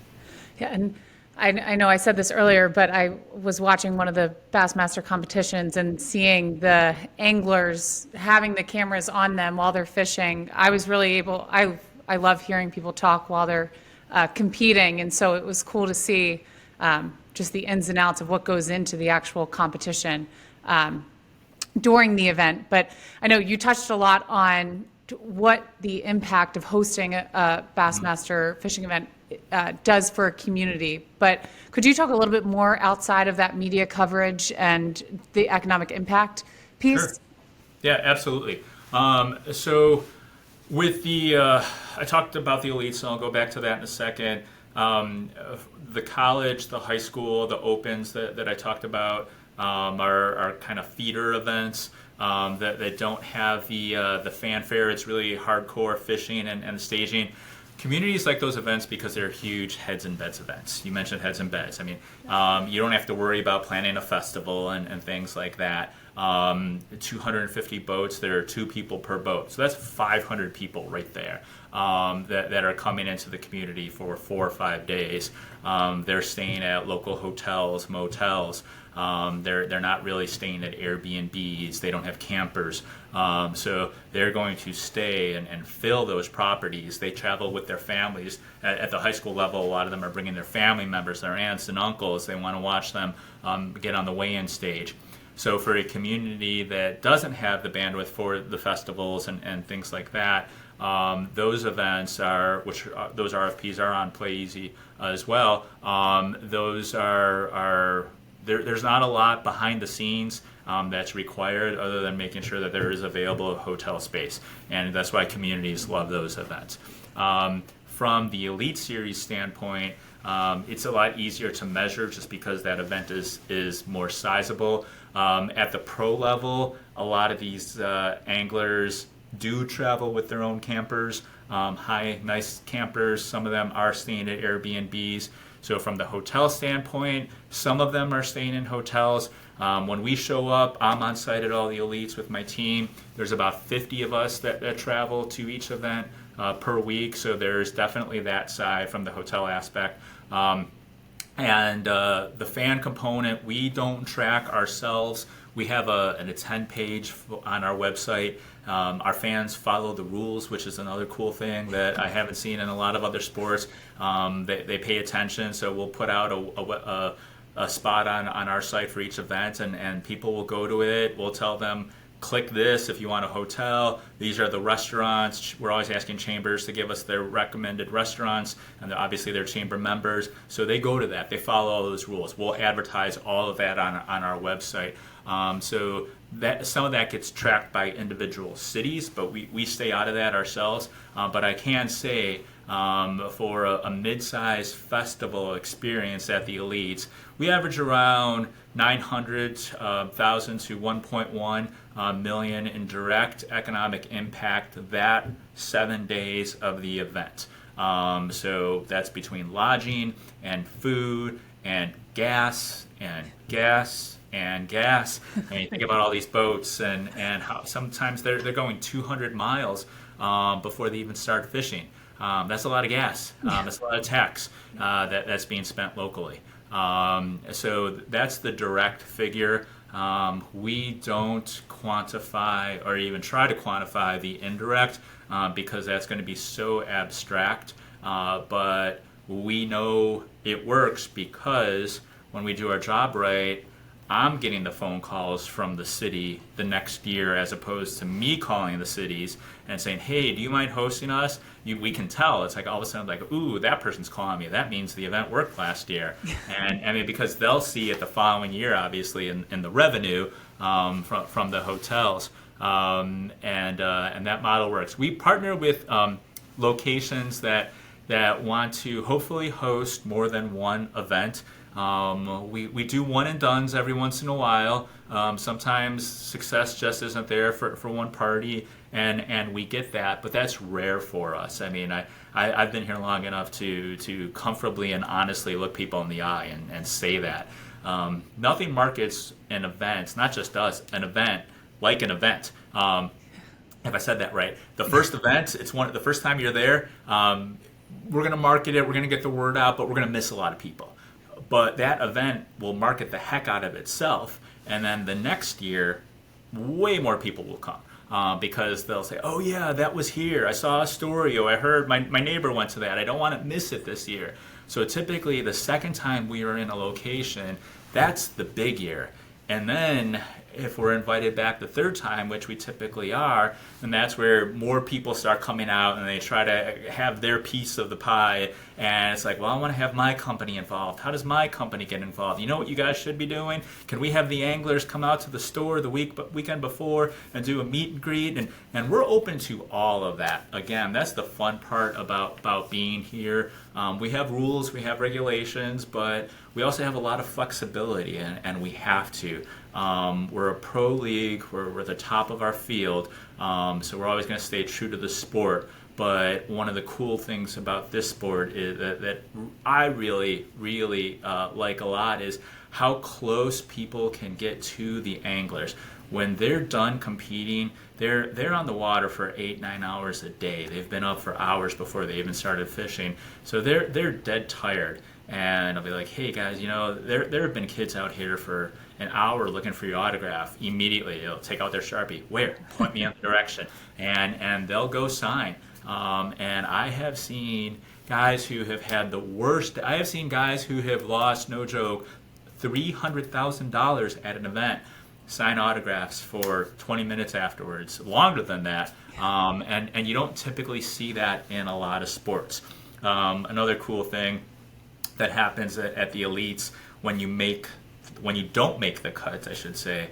Yeah, and I know I said this earlier, but I was watching one of the Bassmaster competitions and seeing the anglers having the cameras on them while they're fishing. I was really I love hearing people talk while they're competing, and so it was cool to see just the ins and outs of what goes into the actual competition during the event. But I know you touched a lot on what the impact of hosting a Bassmaster fishing event does for a community. But could you talk a little bit more outside of that media coverage and the economic impact piece? Sure. Yeah, absolutely. So with I talked about the elites, and I'll go back to that in a second. The college, the high school, the opens that I talked about are kind of feeder events. That don't have the fanfare. It's really hardcore fishing and staging. Communities like those events because they're huge heads and beds events. You mentioned heads and beds. You don't have to worry about planning a festival and things like that. 250 boats, there are 2 people per boat. So that's 500 people right there that are coming into the community for 4 or 5 days. They're staying at local hotels, motels. They're not really staying at Airbnbs. They don't have campers. So they're going to stay and fill those properties. They travel with their families. At the high school level, a lot of them are bringing their family members, their aunts and uncles. They want to watch them get on the weigh-in stage. So for a community that doesn't have the bandwidth for the festivals and things like that, those events those RFPs are on Playeasy as well. Those are there's not a lot behind the scenes that's required other than making sure that there is available hotel space, and that's why communities love those events. From the Elite Series standpoint, it's a lot easier to measure just because that event is more sizable. At the pro level, a lot of these anglers do travel with their own campers, nice campers. Some of them are staying at Airbnbs. So from the hotel standpoint, some of them are staying in hotels. When we show up, I'm on site at all the elites with my team. There's about 50 of us that travel to each event per week. So there's definitely that side from the hotel aspect. And the fan component, we don't track ourselves. We have an attend page on our website. Our fans follow the rules, which is another cool thing that I haven't seen in a lot of other sports. They pay attention, so we'll put out a spot on our site for each event, and people will go to it. We'll tell them, click this if you want a hotel. These are the restaurants. We're always asking chambers to give us their recommended restaurants, and obviously they're chamber members, so they go to that. They follow all those rules. We'll advertise all of that on our website. So that some of that gets tracked by individual cities, but we stay out of that ourselves. But I can say for a mid-sized festival experience at the Elites, we average around 900,000 to 1.1 million in direct economic impact that 7 days of the event. So that's between lodging and food and gas and gas and gas. And you think about all these boats and how sometimes they're going 200 miles before they even start fishing. That's a lot of gas. That's a lot of tax that's being spent locally. So that's the direct figure. We don't quantify or even try to quantify the indirect because that's going to be so abstract. But we know it works because when we do our job right, I'm getting the phone calls from the city the next year as opposed to me calling the cities and saying, hey, do you mind hosting us? We can tell. It's like all of a sudden like, ooh, that person's calling me. That means the event worked last year. And I mean, because they'll see it the following year, obviously, in the revenue from the hotels. And that model works. We partner with locations that want to hopefully host more than one event. We do one and dones every once in a while. Sometimes success just isn't there for one party, and we get that, but that's rare for us. I mean, I've been here long enough to comfortably and honestly look people in the eye and say that. Nothing markets an event, not just us, an event like an event. If I said that right, the first event, the first time you're there, we're going to market it, we're going to get the word out, but we're going to miss a lot of people. But that event will market the heck out of itself, and then the next year, way more people will come because they'll say, oh yeah, that was here. I saw a story, or I heard my neighbor went to that. I don't want to miss it this year. So typically the second time we are in a location, that's the big year. And then if we're invited back the third time, which we typically are, then that's where more people start coming out and they try to have their piece of the pie. And it's like, well, I want to have my company involved. How does my company get involved? You know what you guys should be doing? Can we have the anglers come out to the store the weekend before and do a meet and greet? And we're open to all of that. Again, that's the fun part about being here. We have rules, we have regulations, but we also have a lot of flexibility, and we have to. We're a pro league, we're at the top of our field, so we're always going to stay true to the sport. But one of the cool things about this sport is that I really, really like a lot is how close people can get to the anglers. When they're done competing, they're on the water for 8-9 hours a day. They've been up for hours before they even started fishing, so they're dead tired. And I'll be like, hey guys, there have been kids out here for an hour looking for your autograph. Immediately they'll take out their Sharpie. Where? Point me in the direction. And they'll go sign. And I have seen guys who have had the worst. I have seen guys who have lost, no joke, $300,000 at an event, sign autographs for 20 minutes afterwards, longer than that. And you don't typically see that in a lot of sports. Another cool thing that happens at the Elites when you don't make the cut, I should say,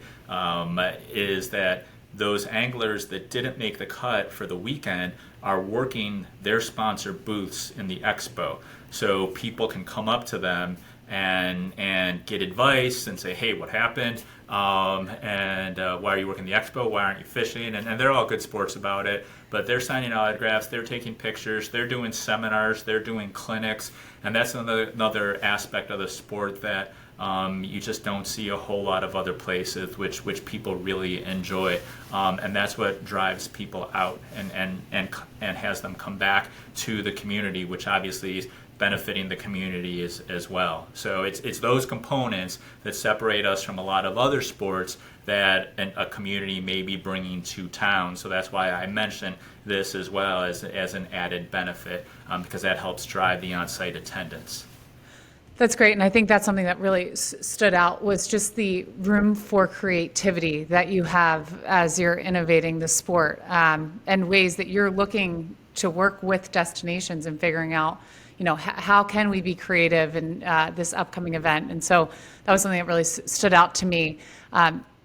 is that those anglers that didn't make the cut for the weekend are working their sponsor booths in the expo. So people can come up to them and get advice and say, hey, what happened? And why are you working the expo? Why aren't you fishing? And they're all good sports about it. But they're signing autographs, they're taking pictures, they're doing seminars, they're doing clinics. And that's another aspect of the sport that you just don't see a whole lot of other places, which people really enjoy. And that's what drives people out and has them come back to the community, which obviously benefiting the community as well. So it's those components that separate us from a lot of other sports that a community may be bringing to town. So that's why I mentioned this as well as an added benefit, because that helps drive the on-site attendance. That's great, and I think that's something that really stood out was just the room for creativity that you have as you're innovating the sport, and ways that you're looking to work with destinations and figuring out, how can we be creative in this upcoming event. And so that was something that really stood out to me.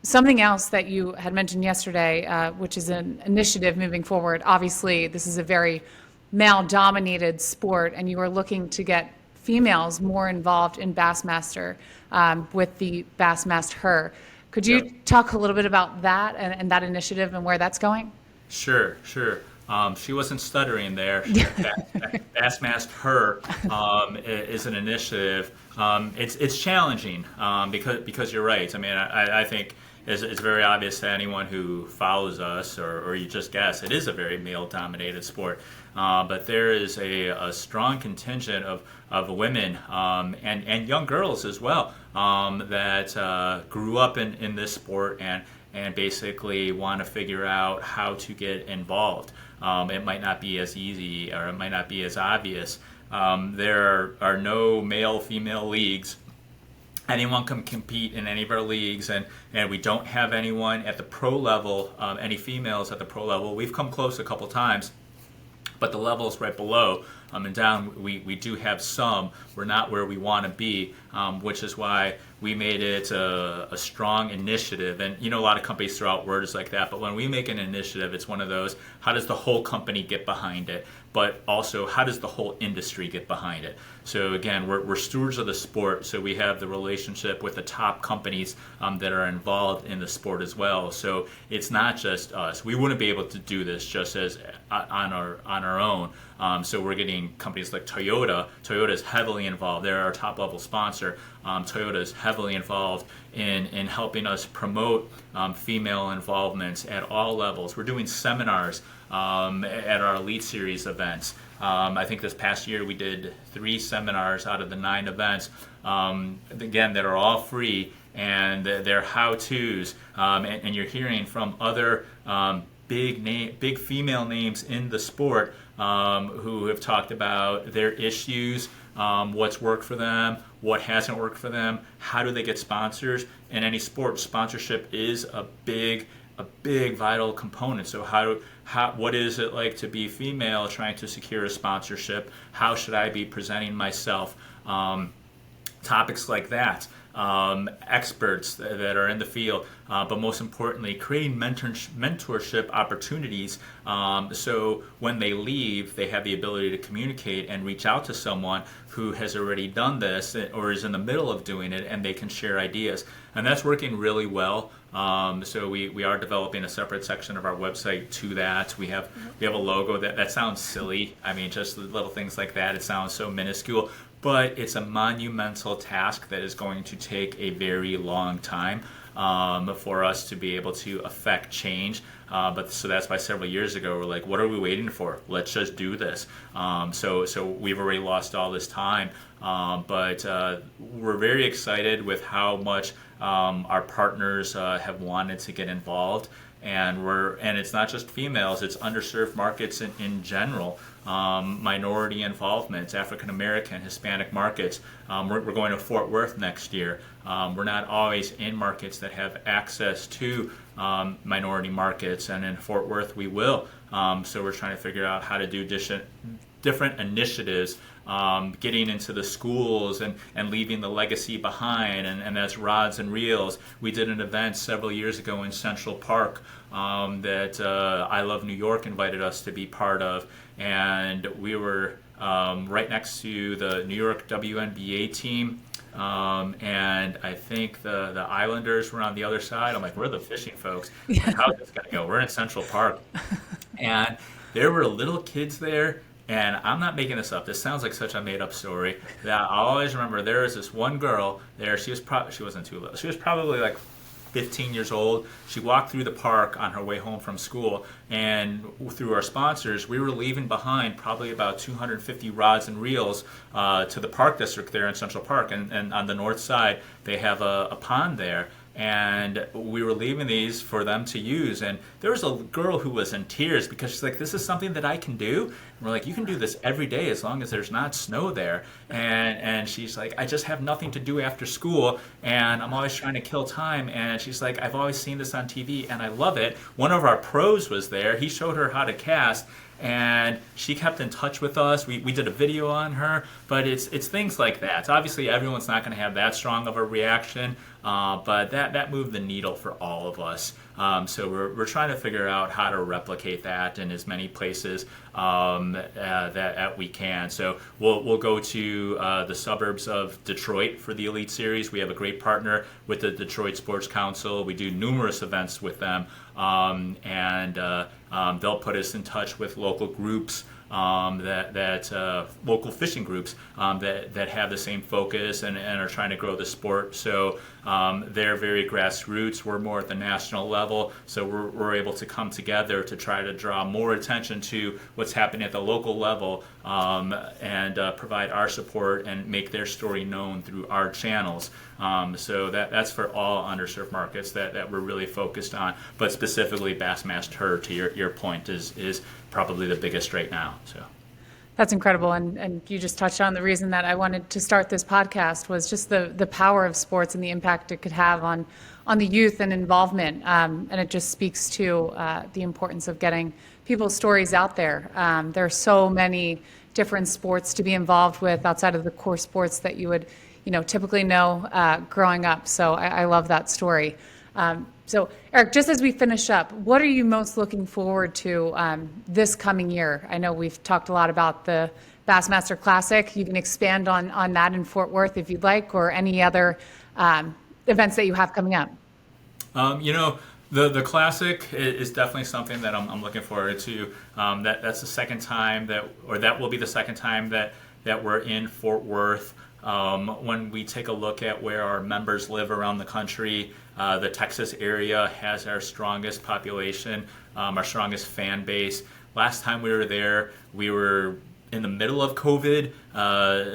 Something else that you had mentioned yesterday, which is an initiative moving forward. Obviously, this is a very male-dominated sport, and you are looking to get females more involved in Bassmaster with the Bassmaster. Could you talk a little bit about that and that initiative and where that's going? Sure. She wasn't stuttering there. Bassmaster is an initiative. It's challenging because you're right. I mean, I think it's very obvious to anyone who follows us, or you just guess, it is a very male-dominated sport. But there is a strong contingent of women and young girls as well that grew up in this sport and basically want to figure out how to get involved. It might not be as easy, or it might not be as obvious. There are no male-female leagues. Anyone can compete in any of our leagues, and we don't have anyone at the pro level, any females at the pro level. We've come close a couple times, but the levels right below and down, we do have some. We're not where we want to be, which is why we made it a strong initiative. And a lot of companies throw out words like that, but when we make an initiative, it's one of those, how does the whole company get behind it? But also, how does the whole industry get behind it? So again, we're stewards of the sport, so we have the relationship with the top companies that are involved in the sport as well. So it's not just us. We wouldn't be able to do this just as on our own. So we're getting companies like Toyota. Toyota is heavily involved. They're our top level sponsor. Toyota is heavily involved in helping us promote female involvement at all levels. We're doing seminars at our Elite Series events. I think this past year we did 3 seminars out of the 9 events, again, that are all free, and they're how-tos, and you're hearing from other big female names in the sport who have talked about their issues, what's worked for them, what hasn't worked for them, how do they get sponsors. In any sport, sponsorship is a big vital component. So what is it like to be female trying to secure a sponsorship? How should I be presenting myself? Topics like that. Experts that are in the field, but most importantly, creating mentorship opportunities, so when they leave, they have the ability to communicate and reach out to someone who has already done this or is in the middle of doing it, and they can share ideas. And that's working really well. So we are developing a separate section of our website to that. We have a logo that sounds silly. I mean, just little things like that. It sounds so minuscule. But it's a monumental task that is going to take a very long time for us to be able to affect change. So that's why several years ago we're like, what are we waiting for? Let's just do this. So we've already lost all this time, but we're very excited with how much our partners have wanted to get involved. And it's not just females; it's underserved markets in general. Minority involvement, African American, Hispanic markets. We're going to Fort Worth next year. We're not always in markets that have access to minority markets, and in Fort Worth we will. So we're trying to figure out how to do different initiatives, getting into the schools and leaving the legacy behind, and that's rods and reels. We did an event several years ago in Central Park that I Love New York invited us to be part of, and we were right next to the New York WNBA team, and I think the Islanders were on the other side. I'm like, we're the fishing folks. How's this going to go? We're in Central Park. And there were little kids there. And I'm not making this up. This sounds like such a made-up story. That I'll always remember. There was this one girl there. She wasn't too little. She was probably like 15 years old. She walked through the park on her way home from school, and through our sponsors, we were leaving behind probably about 250 rods and reels to the park district there in Central Park. And on the north side, they have a pond there. And we were leaving these for them to use, and there was a girl who was in tears because she's like, this is something that I can do. And we're like, you can do this every day as long as there's not snow there. And she's like, I just have nothing to do after school, and I'm always trying to kill time. And she's like, I've always seen this on TV and I love it. One of our pros was there. He showed her how to cast, and she kept in touch with us. We did a video on her, but it's things like that. So obviously everyone's not going to have that strong of a reaction, but that moved the needle for all of us. So we're trying to figure out how to replicate that in as many places that we can. So we'll go to the suburbs of Detroit for the Elite Series. We have a great partner with the Detroit Sports Council. We do numerous events with them, and they'll put us in touch with local groups, local fishing groups that have the same focus and are trying to grow the sport. So they're very grassroots. We're more at the national level, so we're able to come together to try to draw more attention to what's happening at the local level, and provide our support and make their story known through our channels. So that's for all underserved markets that we're really focused on, but specifically Bassmaster, to your point, is probably the biggest right now. So That's incredible. And you just touched on the reason that I wanted to start this podcast was just the power of sports and the impact it could have on the youth and involvement. And it just speaks to the importance of getting people's stories out there. There are so many different sports to be involved with outside of the core sports that you would, typically know growing up. So I love that story. So Eric, just as we finish up, what are you most looking forward to this coming year? I know we've talked a lot about the Bassmaster Classic. You can expand on that in Fort Worth if you'd like, or any other events that you have coming up. The Classic is definitely something that I'm looking forward to. That's the second time that will be the second time that we're in Fort Worth. When we take a look at where our members live around the country, the Texas area has our strongest population, our strongest fan base. Last time we were there, we were in the middle of COVID,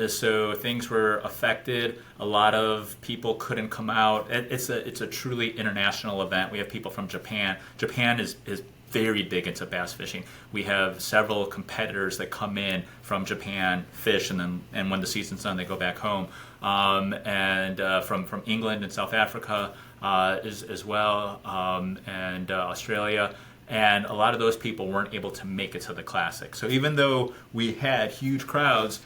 so things were affected. A lot of people couldn't come out. It's a truly international event. We have people from Japan. Japan is very big into bass fishing. We have several competitors that come in from Japan, fish, and when the season's done, they go back home. And from England and South Africa as well, and Australia. And a lot of those people weren't able to make it to the Classic. So even though we had huge crowds,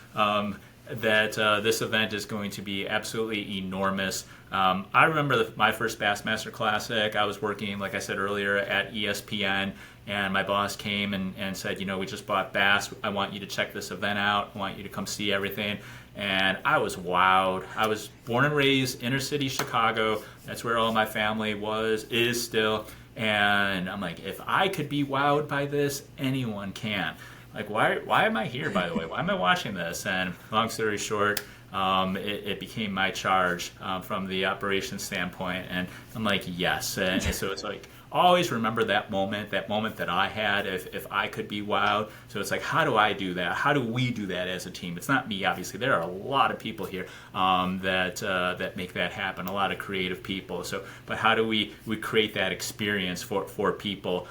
this event is going to be absolutely enormous. I remember my first Bassmaster Classic. I was working, like I said earlier, at ESPN, and my boss came and said, we just bought Bass. I want you to check this event out. I want you to come see everything. And I was wowed. I was born and raised inner city Chicago. That's where all my family is still. And I'm like, if I could be wowed by this, anyone can. Like, why am I here, by the way? Why am I watching this? And long story short, it became my charge from the operations standpoint. And I'm like, yes. And so it's like, always remember that moment that I had, if I could be wowed. So it's like, how do I do that? How do we do that as a team? It's not me, obviously. There are a lot of people here that make that happen, a lot of creative people. So, but how do we create that experience for people?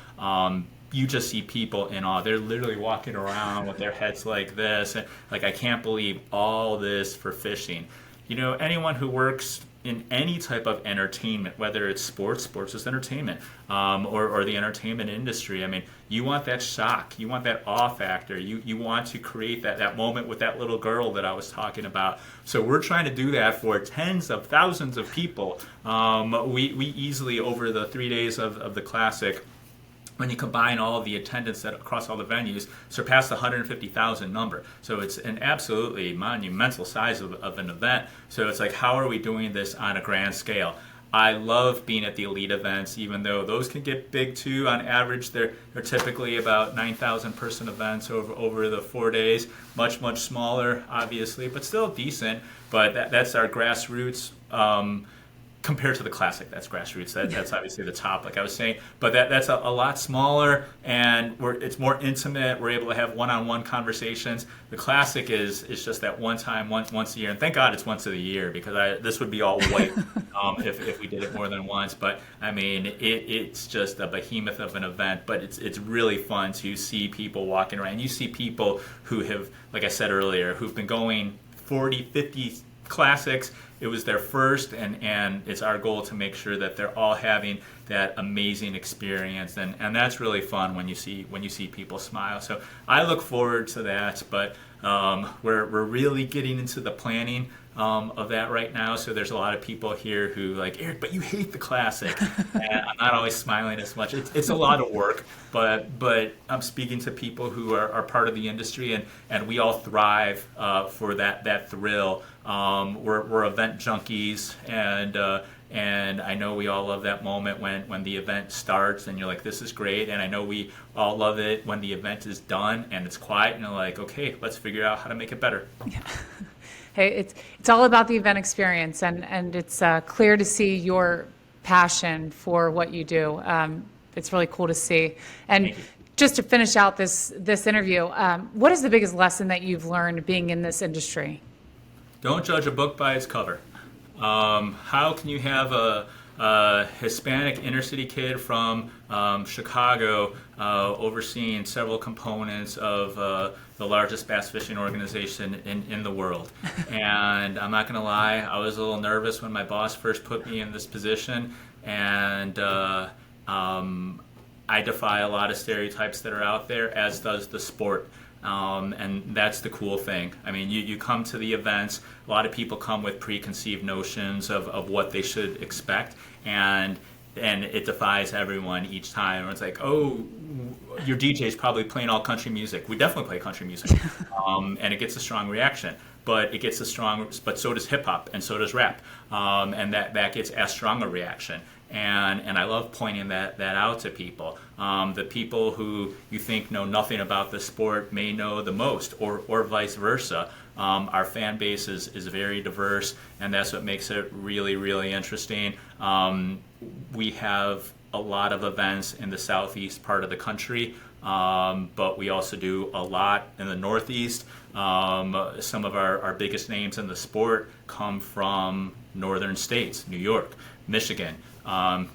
You just see people in awe. They're literally walking around with their heads like this. And like, I can't believe all this for fishing. Anyone who works in any type of entertainment, whether it's sports is entertainment, or the entertainment industry. I mean, you want that shock, you want that awe factor, you want to create that moment with that little girl that I was talking about. So we're trying to do that for tens of thousands of people. We easily, over the 3 days of the Classic, when you combine all of the attendance across all the venues, surpassed the 150,000 number. So it's an absolutely monumental size of an event. So it's like, how are we doing this on a grand scale? I love being at the elite events, even though those can get big too. On average, they're typically about 9,000 person events over the 4 days. Much smaller, obviously, but still decent. But that's our grassroots compared to the classic, that's grassroots. That's obviously the top, like I was saying. But that's a lot smaller, and it's more intimate. We're able to have one-on-one conversations. The classic is just that one time, once a year. And thank God it's once a year, because this would be all white if we did it more than once. But I mean, it's just a behemoth of an event. But it's really fun to see people walking around. And you see people who have, like I said earlier, who've been going 40, 50 classics. It was their first, and it's our goal to make sure that they're all having that amazing experience, and that's really fun when you see people smile. So I look forward to that, but we're really getting into the planning of that right now. So there's a lot of people here who like, Eric, but you hate the classic, and I'm not always smiling as much. It's a lot of work, but I'm speaking to people who are part of the industry, and we all thrive for that thrill. We're event junkies, and I know we all love that moment when the event starts and you're like, this is great. And I know we all love it when the event is done and it's quiet and you're like, okay, let's figure out how to make it better. Yeah. Hey, it's all about the event experience, and it's clear to see your passion for what you do. It's really cool to see. And just to finish out this interview, what is the biggest lesson that you've learned being in this industry? Don't judge a book by its cover. How can you have a Hispanic inner city kid from Chicago overseeing several components of the largest bass fishing organization in the world? And I'm not going to lie, I was a little nervous when my boss first put me in this position, and I defy a lot of stereotypes that are out there, as does the sport. And that's the cool thing. I mean, you come to the events, a lot of people come with preconceived notions of what they should expect, and it defies everyone each time. It's like, oh, your DJ's probably playing all country music. We definitely play country music, and it gets a strong reaction. But but so does hip hop, and so does rap, and that gets as strong a reaction. And I love pointing that out to people. The people who you think know nothing about the sport may know the most, or vice versa. Our fan base is very diverse, and that's what makes it really, really interesting. We have a lot of events in the southeast part of the country, but we also do a lot in the northeast. Some of our biggest names in the sport come from northern states: New York, Michigan,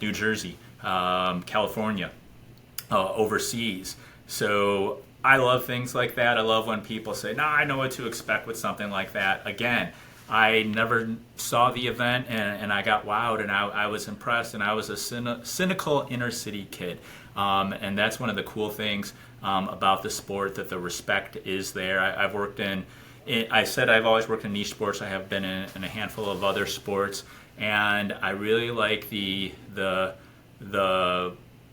New Jersey, California, overseas. So I love things like that. I love when people say, "No, I know what to expect with something like that." Again, I never saw the event, and I got wowed, and I was impressed, and I was a cynical inner city kid. And that's one of the cool things about the sport, that the respect is there. I've worked I said I've always worked in niche sports. I have been in a handful of other sports, and I really like the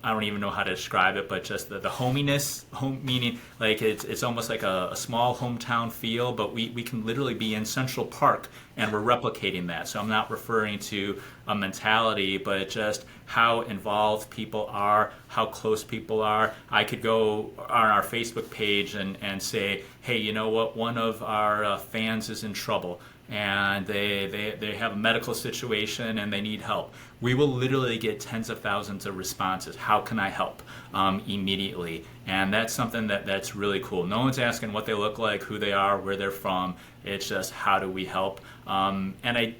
I don't even know how to describe it, but just the hominess, meaning like it's almost like a small hometown feel, but we can literally be in Central Park and we're replicating that. So I'm not referring to a mentality, but just how involved people are, how close people are. I could go on our Facebook page and say, hey, you know what, one of our fans is in trouble, and they have a medical situation and they need help. We will literally get tens of thousands of responses. How can I help? Immediately. And that's something that's really cool. No one's asking what they look like, who they are, where they're from. It's just, how do we help? And I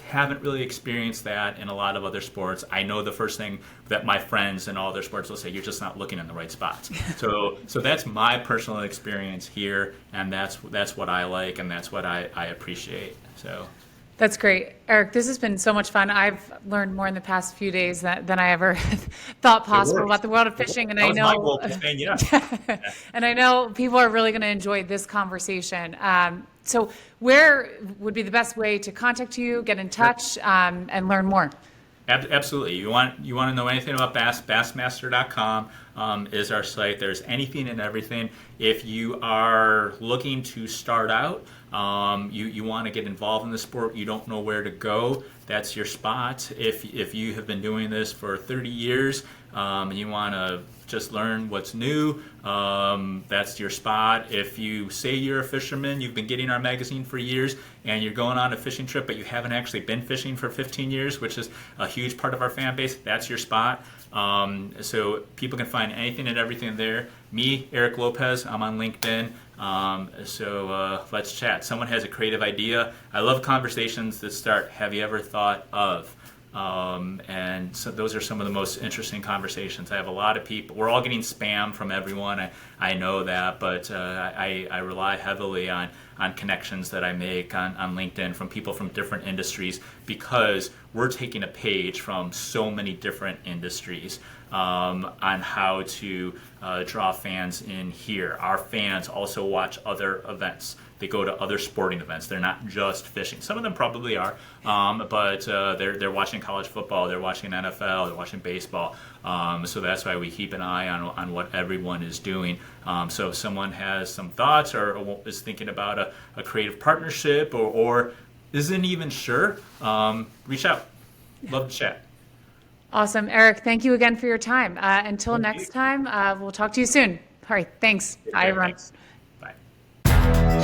haven't really experienced that in a lot of other sports. I know the first thing that my friends in all their sports will say, you're just not looking in the right spots. So that's my personal experience here, and that's what I like, and that's what I appreciate. So that's great. Eric, this has been so much fun. I've learned more in the past few days than I ever thought possible about the world of fishing. And I know, my goal to say yes. And I know people are really going to enjoy this conversation. So where would be the best way to contact you, get in touch, and learn more? Absolutely. You want to know anything about Bass? Bassmaster.com is our site. There's anything and everything. If you are looking to start out, You want to get involved in the sport, you don't know where to go, that's your spot. If you have been doing this for 30 years and you want to just learn what's new, that's your spot. If you say you're a fisherman, you've been getting our magazine for years, and you're going on a fishing trip, but you haven't actually been fishing for 15 years, which is a huge part of our fan base, that's your spot. So people can find anything and everything there. Me, Eric Lopez, I'm on LinkedIn. So let's chat. Someone has a creative idea. I love conversations that start, have you ever thought of? And so those are some of the most interesting conversations. I have a lot of people. We're all getting spam from everyone. I know that, but I rely heavily on connections that I make on LinkedIn from people from different industries, because we're taking a page from so many different industries on how to draw fans in here. Our fans also watch other events. They go to other sporting events. They're not just fishing. Some of them probably are, but they're watching college football. They're watching NFL. They're watching baseball. So that's why we keep an eye on what everyone is doing. So if someone has some thoughts or is thinking about a creative partnership or isn't even sure, reach out. Love to chat. Awesome. Eric, thank you again for your time. Until next time, we'll talk to you soon. All right. Thanks. Bye, everyone. Thanks. Bye.